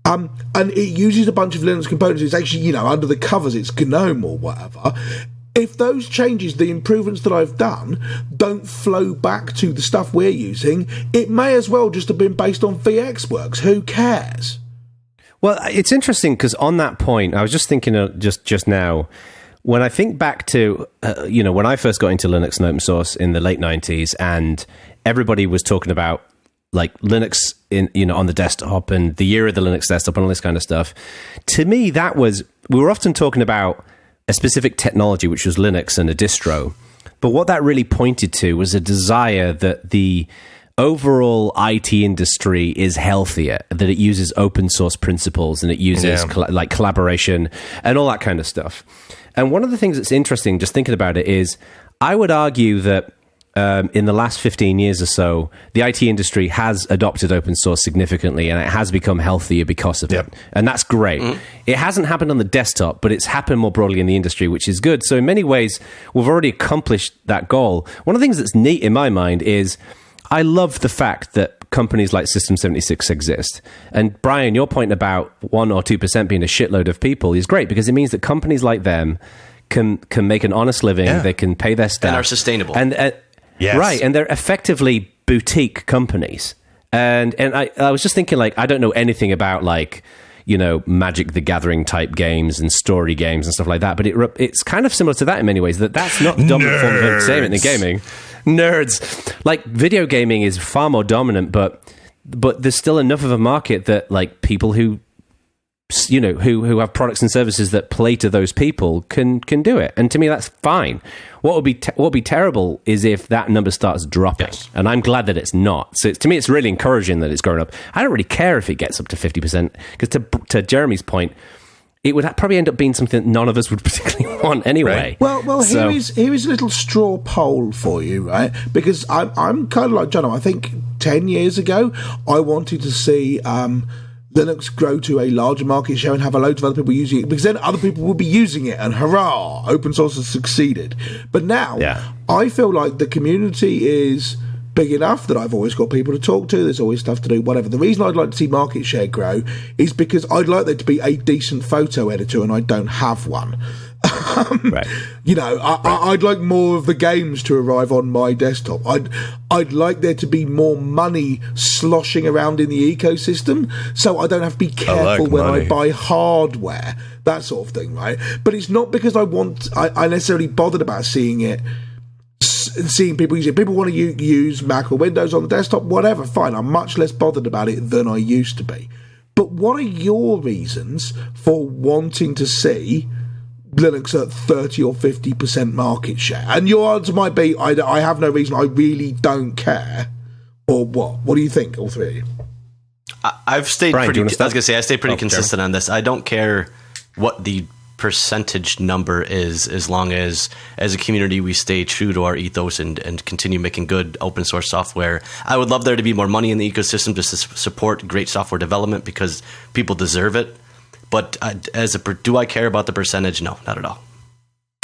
Speaker 3: and it uses a bunch of Linux components. It's actually, under the covers, it's GNOME or whatever. If those changes, the improvements that I've done, don't flow back to the stuff we're using, it may as well just have been based on VxWorks. Who cares?
Speaker 1: Well, it's interesting because on that point, I was just thinking just now, when I think back to, when I first got into Linux and open source in the late 90s, and everybody was talking about like Linux on the desktop and the year of the Linux desktop and all this kind of stuff. To me, we were often talking about a specific technology, which was Linux and a distro. But what that really pointed to was a desire that the overall IT industry is healthier, that it uses open source principles and it uses like collaboration and all that kind of stuff. And one of the things that's interesting, just thinking about it, is I would argue that in the last 15 years or so, the IT industry has adopted open source significantly, and it has become healthier because of it. And that's great. It hasn't happened on the desktop, but it's happened more broadly in the industry, which is good. So in many ways, we've already accomplished that goal. One of the things that's neat in my mind is I love the fact that companies like System 76 exist. And Bryan, your point about 1 or 2% being a shitload of people is great, because it means that companies like them can make an honest living, they can pay their staff.
Speaker 4: And are sustainable.
Speaker 1: Yes. Right, and they're effectively boutique companies. And I was just thinking, like, I don't know anything about, like, you know, Magic the Gathering type games and story games and stuff like that, but it's kind of similar to that in many ways, that's not the dominant form of entertainment in gaming. Nerds. Like, video gaming is far more dominant, but there's still enough of a market that, like, people who, you know, who have products and services that play to those people can do it. And to me, that's fine. What would be terrible is if that number starts dropping. Yes. And I'm glad that it's not. So to me, it's really encouraging that it's going up. I don't really care if it gets up to 50%, because to Jeremy's point, it would probably end up being something that none of us would particularly want anyway.
Speaker 3: Right. Well, here is a little straw poll for you, right? Because I'm kind of like Jono. I think 10 years ago, I wanted to see Linux grow to a larger market share and have a load of other people using it, because then other people will be using it, and hurrah, open source has succeeded. But now, I feel like the community is big enough that I've always got people to talk to, there's always stuff to do, whatever. The reason I'd like to see market share grow is because I'd like there to be a decent photo editor, and I don't have one. Right. You know, I'd like more of the games to arrive on my desktop. I'd like there to be more money sloshing around in the ecosystem, so I don't have to be careful when I buy hardware, that sort of thing, right? But it's not because I necessarily bothered about seeing people use it. People want to use Mac or Windows on the desktop, whatever, fine. I'm much less bothered about it than I used to be. But what are your reasons for wanting to see Linux at 30 or 50% market share? And your answer might be, I have no reason, I really don't care. Or what? What do you think, all three of you?
Speaker 4: I've stayed pretty... I was going to say, I stay pretty consistent on this. I don't care what the percentage number is, as long as a community we stay true to our ethos and continue making good open source software. I would love there to be more money in the ecosystem just to support great software development, because people deserve it. But do I care about the percentage? No, not at all.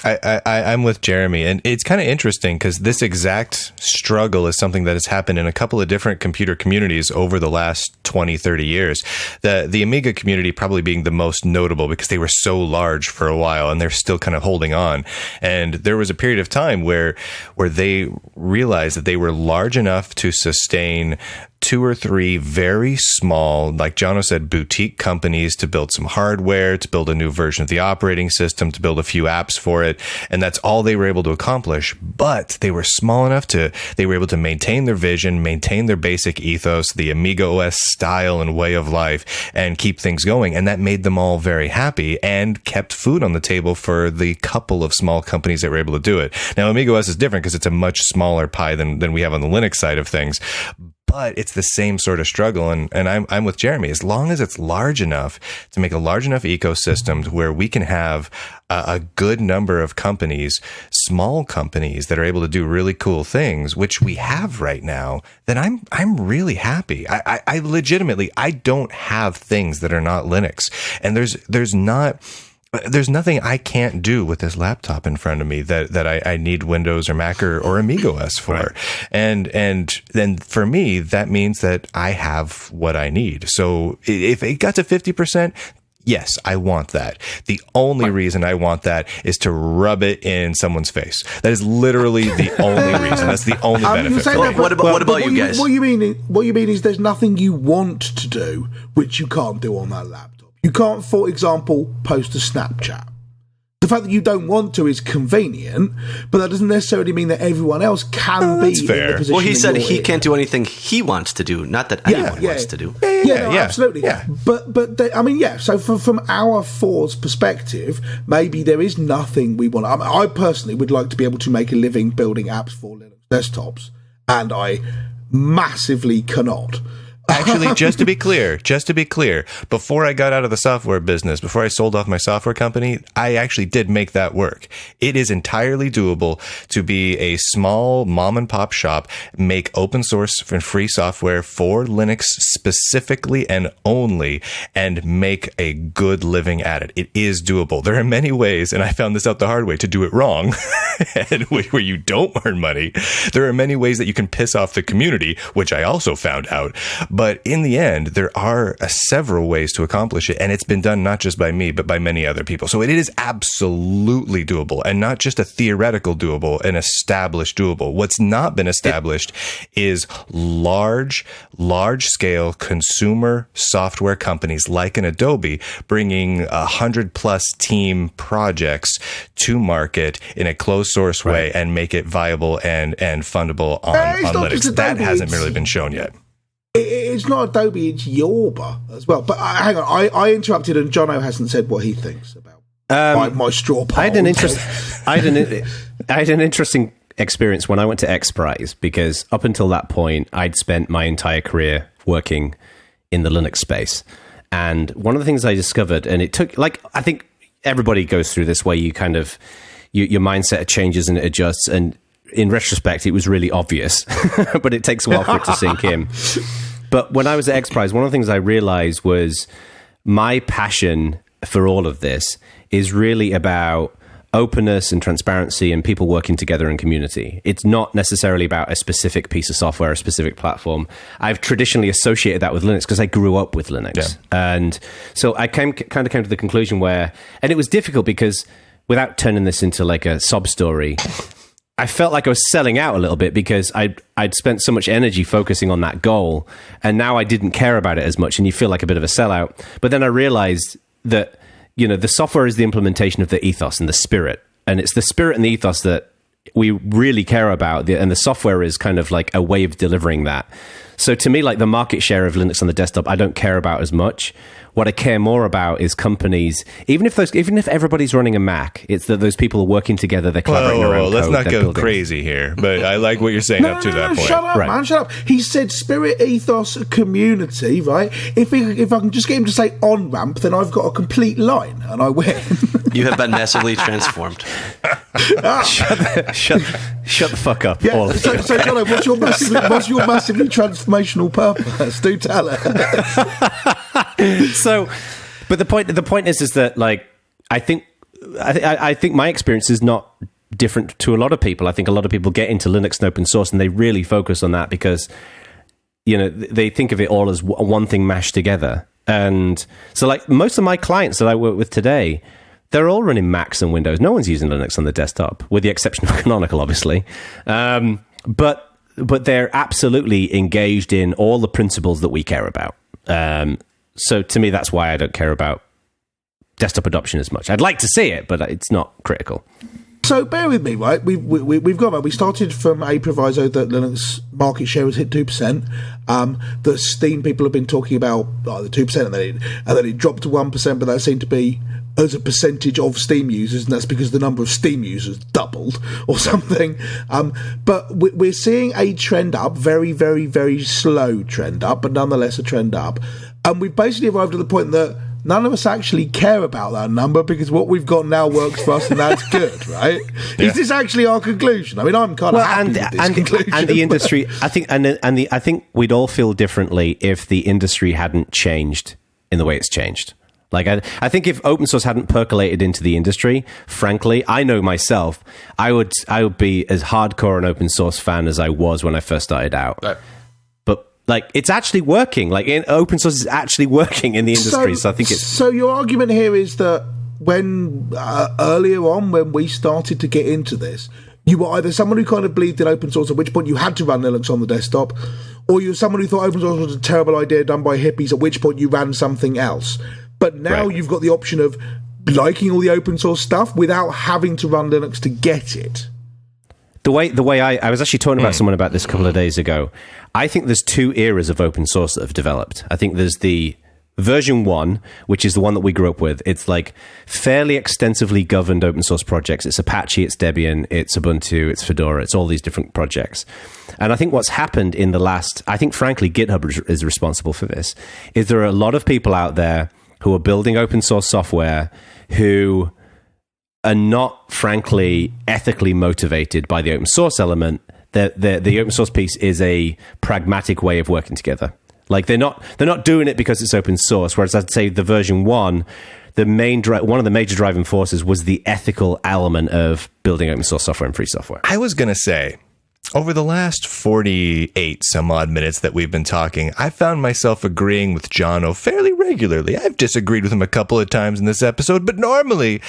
Speaker 2: I'm with Jeremy, and it's kind of interesting because this exact struggle is something that has happened in a couple of different computer communities over the last 20, 30 years. The Amiga community probably being the most notable because they were so large for a while, and they're still kind of holding on. And there was a period of time where they realized that they were large enough to sustain 2 or 3 very small, like Jono said, boutique companies to build some hardware, to build a new version of the operating system, to build a few apps for it. And that's all they were able to accomplish. But they were small enough they were able to maintain their vision, maintain their basic ethos, the Amiga OS style and way of life, and keep things going. And that made them all very happy and kept food on the table for the couple of small companies that were able to do it. Now, Amiga OS is different because it's a much smaller pie than we have on the Linux side of things. But it's the same sort of struggle, and I'm with Jeremy. As long as it's large enough to make a large enough ecosystem to where we can have a good number of companies, small companies that are able to do really cool things, which we have right now, then I'm really happy. I legitimately, I don't have things that are not Linux, and there's nothing I can't do with this laptop in front of me that I need Windows or Mac or Amiga OS for. Right. And then for me, that means that I have what I need. So if it got to 50%, yes, I want that. The only reason I want that is to rub it in someone's face. That is literally the only reason. That's the only benefit.
Speaker 4: What about you guys?
Speaker 3: What you mean is there's nothing you want to do which you can't do on that laptop. You can't, for example, post a Snapchat. The fact that you don't want to is convenient, but that doesn't necessarily mean that everyone else can be in the position.
Speaker 4: Well, he said he can't do anything he wants to do, not that anyone wants to do.
Speaker 3: Yeah, absolutely. Yeah. But so from our four's perspective, maybe there is nothing we want. I personally would like to be able to make a living building apps for Linux desktops, and I massively cannot.
Speaker 2: Actually, just to be clear, before I got out of the software business, before I sold off my software company, I actually did make that work. It is entirely doable to be a small mom and pop shop, make open source and free software for Linux specifically and only, and make a good living at it. It is doable. There are many ways, and I found this out the hard way, to do it wrong, and where you don't earn money. There are many ways that you can piss off the community, which I also found out. But in the end, there are several ways to accomplish it. And it's been done not just by me, but by many other people. So it is absolutely doable, and not just a theoretical doable, an established doable. What's not been established is large scale consumer software companies like an Adobe bringing 100+ team projects to market in a closed source way and make it viable and fundable on Linux. That hasn't really been shown yet.
Speaker 3: It's not Adobe, it's Yorba as well. But hang on, I interrupted, and Jono hasn't said what he thinks about my straw poll.
Speaker 1: I had an interesting experience when I went to XPRIZE, because up until that point, I'd spent my entire career working in the Linux space. And one of the things I discovered, and it took, like, I think everybody goes through this, where you kind of, your mindset changes and it adjusts, and in retrospect, it was really obvious, but it takes a while for it to sink in. But when I was at XPRIZE, one of the things I realized was my passion for all of this is really about openness and transparency and people working together in community. It's not necessarily about a specific piece of software, a specific platform. I've traditionally associated that with Linux because I grew up with Linux. Yeah. And so I kind of came to the conclusion where, and it was difficult because without turning this into like a sob story, I felt like I was selling out a little bit because I'd spent so much energy focusing on that goal, and now I didn't care about it as much, and you feel like a bit of a sellout. But then I realized that, you know, the software is the implementation of the ethos and the spirit, and it's the spirit and the ethos that we really care about, and the software is kind of like a way of delivering that. So to me, like, the market share of Linux on the desktop, I don't care about as much. What I care more about is companies, even if everybody's running a Mac, it's that those people are working together, they're collaborating around code.
Speaker 2: Let's not go crazy here, but I like what you're saying up to that point.
Speaker 3: Shut up, man, shut up. He said spirit, ethos, community, right? If I can just get him to say on-ramp, then I've got a complete line, and I win.
Speaker 4: You have been massively transformed.
Speaker 1: Shut the fuck up, all of you.
Speaker 3: So Jono, what's your massively transformational purpose? Do tell it.
Speaker 1: So, but the point is that, like, I think my experience is not different to a lot of people. I think a lot of people get into Linux and open source, and they really focus on that because, you know, they think of it all as one thing mashed together. And so, like, most of my clients that I work with today, they're all running Macs and Windows. No one's using Linux on the desktop, with the exception of Canonical, obviously. But they're absolutely engaged in all the principles that we care about. So to me, that's why I don't care about desktop adoption as much. I'd like to see it, but it's not critical.
Speaker 3: So bear with me, right? We've got that. We started from a proviso that Linux market share has hit 2%. The Steam people have been talking about the 2%, and then it dropped to 1%, but that seemed to be as a percentage of Steam users, and that's because the number of Steam users doubled or something. But we're seeing a trend up, very, very, very slow trend up, but nonetheless a trend up. And we've basically arrived at the point that none of us actually care about that number because what we've got now works for us, and that's good, right? Yeah. Is this actually our conclusion? I mean, I'm kind of happy with this conclusion.
Speaker 1: And the industry, I think, I think we'd all feel differently if the industry hadn't changed in the way it's changed. Like, I think if open source hadn't percolated into the industry, frankly, I know myself, I would be as hardcore an open source fan as I was when I first started out. Right. But, like, it's actually working. Like, open source is actually working in the industry. So I think it's...
Speaker 3: So your argument here is that when earlier on, when we started to get into this, you were either someone who kind of believed in open source, at which point you had to run Linux on the desktop, or you were someone who thought open source was a terrible idea done by hippies, at which point you ran something else. But now you've got the option of liking all the open source stuff without having to run Linux to get it.
Speaker 1: The way I was actually talking about someone about this a couple of days ago. I think there's two eras of open source that have developed. I think there's the version 1, which is the one that we grew up with, it's like fairly extensively governed open source projects. It's Apache, it's Debian, it's Ubuntu, it's Fedora, it's all these different projects. And I think what's happened in the last, I think frankly GitHub is responsible for this, is there are a lot of people out there who are building open source software who are not frankly ethically motivated by the open source element. The open source piece is a pragmatic way of working together. Like they're not doing it because it's open source. Whereas I'd say the version 1, one of the major driving forces was the ethical element of building open source software and free software.
Speaker 2: I was going to say, over the last 48 some odd minutes that we've been talking, I found myself agreeing with Jono fairly regularly. I've disagreed with him a couple of times in this episode, but normally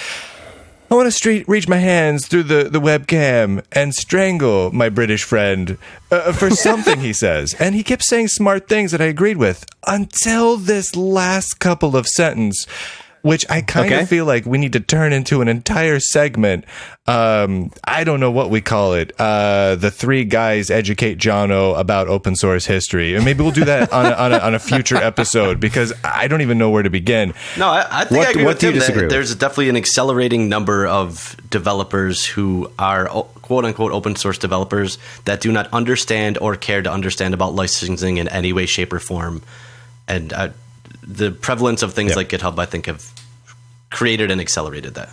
Speaker 2: I want to reach my hands through the webcam and strangle my British friend for something he says. And he kept saying smart things that I agreed with until this last couple of sentences, which I kind of feel like we need to turn into an entire segment. I don't know what we call it. The three guys educate Jono about open source history. And maybe we'll do that on a future episode, because I don't even know where to begin.
Speaker 4: No, I think I agree with him that there's definitely an accelerating number of developers who are quote-unquote open source developers that do not understand or care to understand about licensing in any way, shape, or form. And the prevalence of things like GitHub, I think, have created and accelerated that.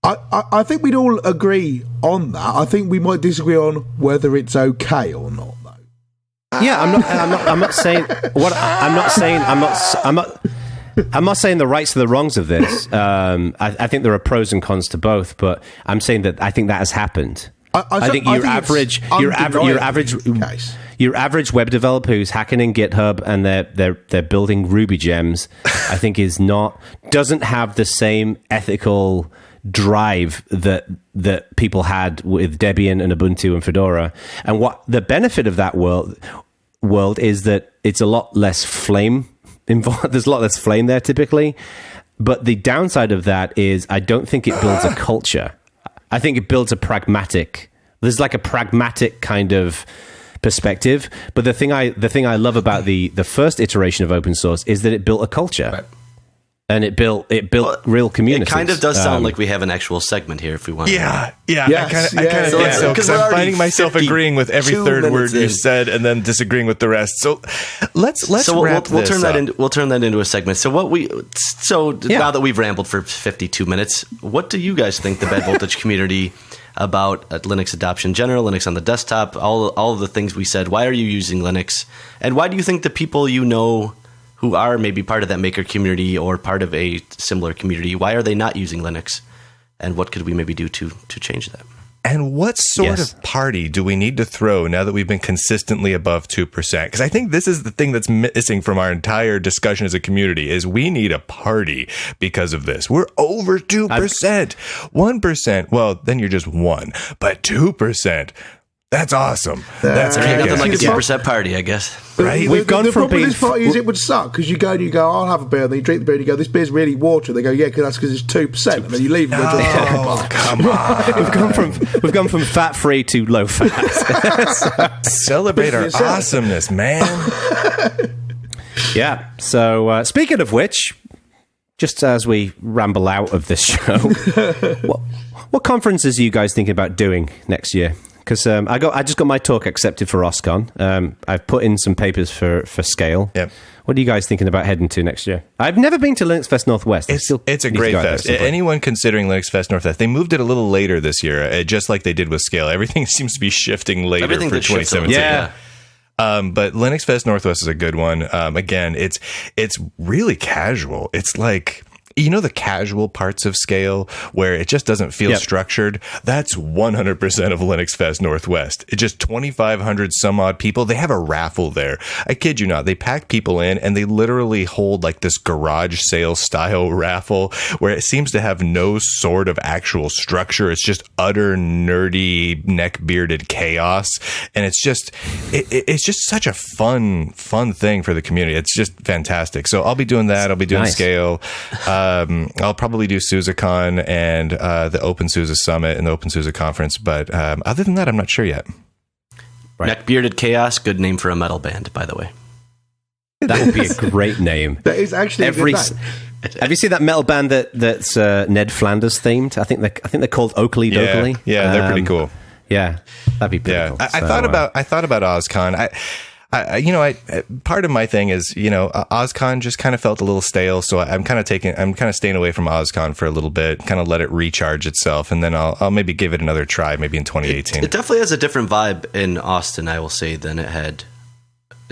Speaker 3: I think we'd all agree on that. I think we might disagree on whether it's okay or not, though.
Speaker 1: Yeah, I'm not saying what I'm not saying the rights or the wrongs of this. I think there are pros and cons to both, but I'm saying that I think that has happened. I think your average web developer who's hacking in GitHub and they're building Ruby gems, I think doesn't have the same ethical drive that people had with Debian and Ubuntu and Fedora. And what the benefit of that world is that it's a lot less flame involved. There's a lot less flame there typically. But the downside of that is I don't think it builds a culture. I think it builds there's like a pragmatic kind of perspective. But the thing I love about the first iteration of open source is that it built a culture. Right. And it built real communities.
Speaker 4: It kind of does sound like we have an actual segment here if we want.
Speaker 2: Yeah. Yes, I kind of think so, because I'm finding myself agreeing with every third word you said and then disagreeing with the rest. So let's wrap this up.
Speaker 4: We'll turn that into a segment. So now that we've rambled for 52 minutes, what do you guys think the Bad Voltage community about Linux adoption in general, Linux on the desktop, all of the things we said? Why are you using Linux? And why do you think the people you know who are maybe part of that maker community or part of a similar community, why are they not using Linux? And what could we maybe do to change that?
Speaker 2: And what sort of party do we need to throw now that we've been consistently above 2%? Because I think this is the thing that's missing from our entire discussion as a community is we need a party because of this. We're over 2%. 1%, well, then you're just 1. But 2%, that's awesome. That's
Speaker 4: nothing like a 2% party, I guess.
Speaker 2: Right?
Speaker 3: The problem with this party is it would suck because you go and you go, I'll have a beer, and then you drink the beer and you go, this beer's really watery. They go, yeah, that's because it's 2%. And then you leave and go to a chocolate bar.
Speaker 2: Come on.
Speaker 1: We've gone from fat free to low fat.
Speaker 2: Celebrate our awesomeness, man.
Speaker 1: Yeah. So speaking of which, just as we ramble out of this show, what conferences are you guys thinking about doing next year? Because I just got my talk accepted for OSCON. I've put in some papers for Scale.
Speaker 2: Yep.
Speaker 1: What are you guys thinking about heading to next year? I've never been to Linux Fest Northwest.
Speaker 2: It's a great fest. Anyone considering Linux Fest Northwest, they moved it a little later this year, just like they did with Scale. Everything seems to be shifting later for 2017.
Speaker 1: Yeah.
Speaker 2: But Linux Fest Northwest is a good one. Again, it's really casual. It's like, you know, the casual parts of Scale where it just doesn't feel structured. That's 100% of Linux Fest Northwest. It's just 2,500 some odd people. They have a raffle there. I kid you not. They pack people in and they literally hold like this garage sale style raffle where it seems to have no sort of actual structure. It's just utter nerdy neck bearded chaos. And it's just such a fun thing for the community. It's just fantastic. So I'll be doing that. I'll be doing Scale. I'll probably do SusaCon and the OpenSUSE Summit and the OpenSUSE Conference, but other than that, I'm not sure yet.
Speaker 4: Right. Neck Bearded Chaos, good name for a metal band, by the way.
Speaker 1: That would be a great name.
Speaker 3: That is actually a good name.
Speaker 1: Have you seen that metal band that's Ned Flanders themed? I think they're called Oakley Dokley.
Speaker 2: Yeah, they're pretty cool.
Speaker 1: Yeah, that'd be pretty cool.
Speaker 2: I thought about OzCon. Part of my thing is, OzCon just kind of felt a little stale, so I'm kind of staying away from OzCon for a little bit, kind of let it recharge itself, and then I'll maybe give it another try, maybe in 2018.
Speaker 4: It definitely has a different vibe in Austin, I will say, than it had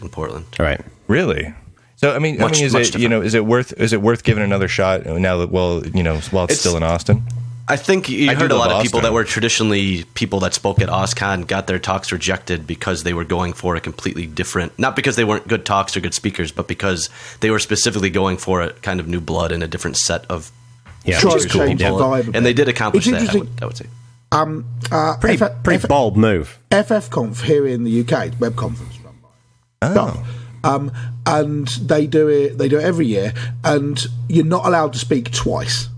Speaker 4: in Portland.
Speaker 1: All right.
Speaker 2: Really? So I mean, is it worth giving another shot now that while it's still in Austin?
Speaker 4: I think you heard a lot of people that were traditionally people that spoke at OzCon got their talks rejected because they were going for a completely different, not because they weren't good talks or good speakers, but because they were specifically going for a kind of new blood and a different set of
Speaker 3: people.
Speaker 4: And they did accomplish that, I would say.
Speaker 1: Pretty bold move.
Speaker 3: FFconf here in the UK, web conference run by and they do it every year, and you're not allowed to speak twice.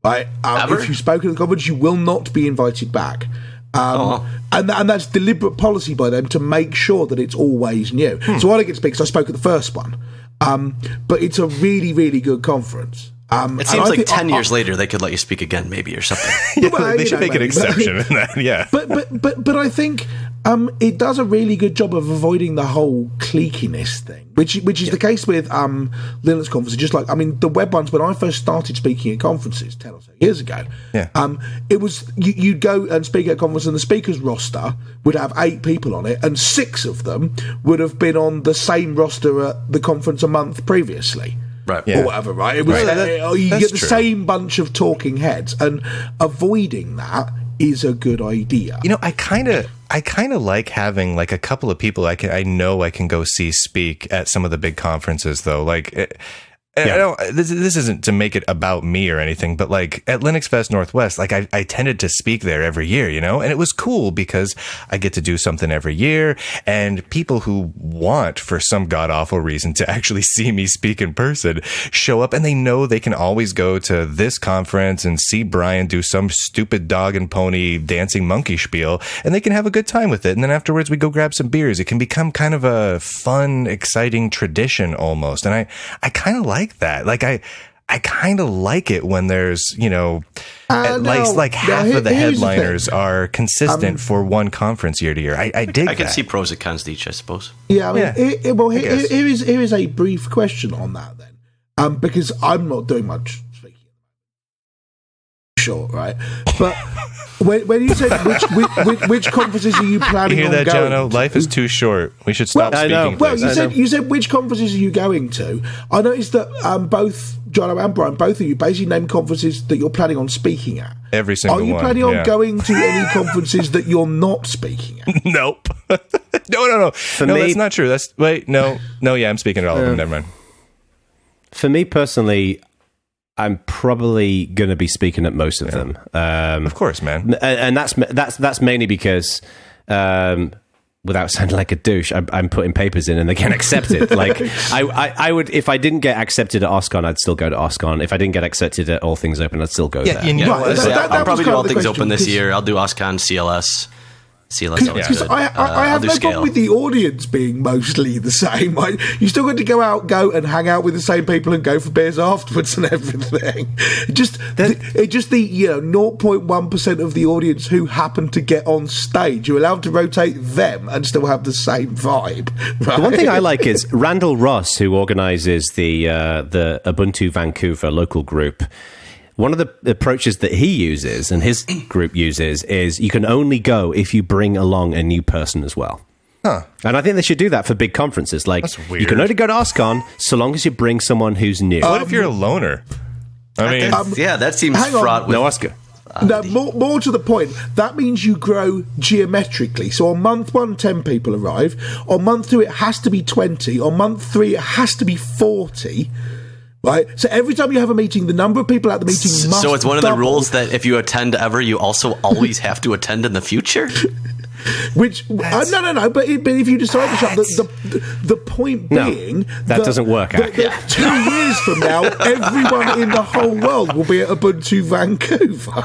Speaker 3: Right? If you spoke at the conference, you will not be invited back. And that's deliberate policy by them to make sure that it's always new. So I don't get to speak because I spoke at the first one. But it's a really, really good conference.
Speaker 4: It seems like 10 years later they could let you speak again, maybe, or something.
Speaker 2: They should make an exception in that. Yeah,
Speaker 3: but I think it does a really good job of avoiding the whole cliquiness thing, which is the case with Linux conferences. Just like the web ones, when I first started speaking at conferences 10 or so years ago, it was you'd go and speak at a conference, and the speakers roster would have 8 people on it, and 6 of them would have been on the same roster at the conference a month previously.
Speaker 4: Right.
Speaker 3: Or whatever, right? It was you get the same bunch of talking heads, and avoiding that is a good idea.
Speaker 2: I kind of like having like a couple of people I know I can go see speak at some of the big conferences, though. I don't. This isn't to make it about me or anything, but like at Linux Fest Northwest, like I tended to speak there every year, and it was cool because I get to do something every year, and people who want, for some god awful reason, to actually see me speak in person show up, and they know they can always go to this conference and see Bryan do some stupid dog and pony dancing monkey spiel, and they can have a good time with it. And then afterwards, we go grab some beers. It can become kind of a fun, exciting tradition almost, and I kind of like that. Like I kind of like it when there's half of the headliners are consistent for one conference year to year. I dig that.
Speaker 4: I can see pros and cons to each, I suppose.
Speaker 3: Yeah, here is a brief question on that then, because I'm not doing much speaking. Sure, right, but. When you said which conferences are you planning on going?
Speaker 2: You hear that, Jono? Life is too short. We should stop speaking.
Speaker 3: Well, you said which conferences are you going to? I noticed that both Jono and Bryan, both of you, basically named conferences that you're planning on speaking at.
Speaker 2: Every single one.
Speaker 3: Are you planning on going to any conferences that you're not speaking at?
Speaker 2: Nope. No. That's not true. No, I'm speaking at all of them. Never mind.
Speaker 1: For me personally, I'm probably going to be speaking at most of them.
Speaker 2: Of course, man.
Speaker 1: And that's mainly because, without sounding like a douche, I'm putting papers in and they get accepted. Like I would, if I didn't get accepted at OSCON, I'd still go to OSCON. If I didn't get accepted at All Things Open, I'd still go there.
Speaker 4: I'll probably do All Things Open this year. I'll do OSCON, CLS.
Speaker 3: Because I have no problem with the audience being mostly the same. Like, you still got to go and hang out with the same people and go for beers afterwards and everything. Just the 0.1% of the audience who happen to get on stage, you're allowed to rotate them and still have the same vibe. Right?
Speaker 1: The one thing I like is Randall Ross, who organises the Ubuntu Vancouver local group. One of the approaches that he uses and his group uses is you can only go if you bring along a new person as well.
Speaker 2: Huh.
Speaker 1: And I think they should do that for big conferences. Like, you can only go to OSCON so long as you bring someone who's new.
Speaker 2: What if you're a loner?
Speaker 4: That seems fraught with...
Speaker 1: No, Oscar.
Speaker 3: No, more to the point, that means you grow geometrically. So on month 1, 10 people arrive. On month 2, it has to be 20. On month 3, it has to be 40. Right, so every time you have a meeting, the number of people at the meeting must
Speaker 4: So it's one
Speaker 3: double.
Speaker 4: of the rules that if you attend ever, you also always have to attend in the future?
Speaker 3: Which no. But if you decide to shut the point being
Speaker 1: that doesn't work out.
Speaker 3: 2 years from now, everyone in the whole world will be at Ubuntu Vancouver,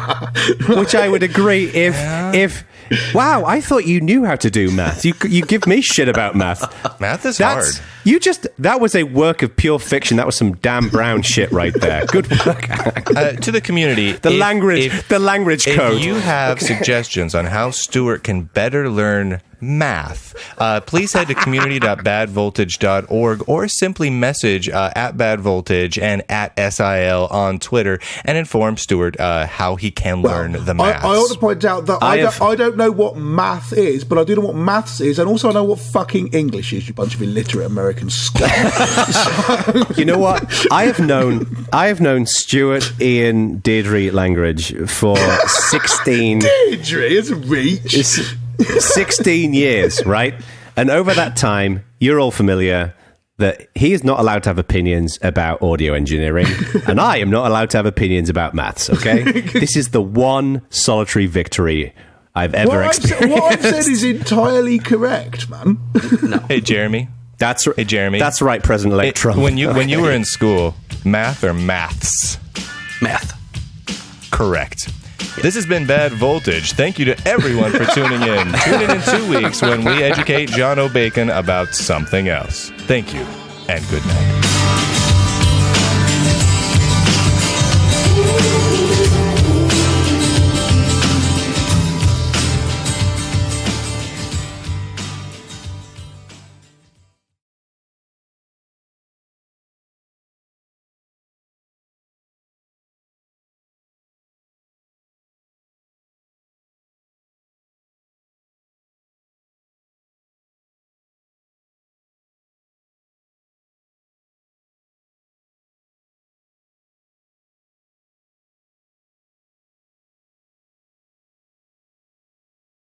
Speaker 1: which I would agree. If wow, I thought you knew how to do math. You give me shit about math.
Speaker 2: Math is hard.
Speaker 1: That was a work of pure fiction. That was some Dan Brown shit right there. Good work.
Speaker 2: To the community,
Speaker 1: The Langridge code.
Speaker 2: If you have suggestions on how Stuart can better learn math, please head to community.badvoltage.org or simply message at badvoltage and at SIL on Twitter and inform Stuart how he can learn the maths.
Speaker 3: I ought to point out that I don't know what math is, but I do know what maths is, and also I know what fucking English is, you bunch of illiterate American scum.
Speaker 1: You know what? I have known Stuart, Ian, Deirdre Langridge for 16...
Speaker 3: Deirdre is a reach.
Speaker 1: 16 years, right? And over that time, you're all familiar that he is not allowed to have opinions about audio engineering, and I am not allowed to have opinions about maths, okay? This is the one solitary victory I've ever experienced.
Speaker 3: What I've said is entirely correct, man.
Speaker 2: No. Hey, Jeremy.
Speaker 1: Hey, Jeremy. That's right, President-elect Trump.
Speaker 2: When you were in school, math or maths?
Speaker 4: Math.
Speaker 2: Correct. This has been Bad Voltage. Thank you to everyone for tuning in. Tune in 2 weeks when we educate Jono Bacon about something else. Thank you, and good night.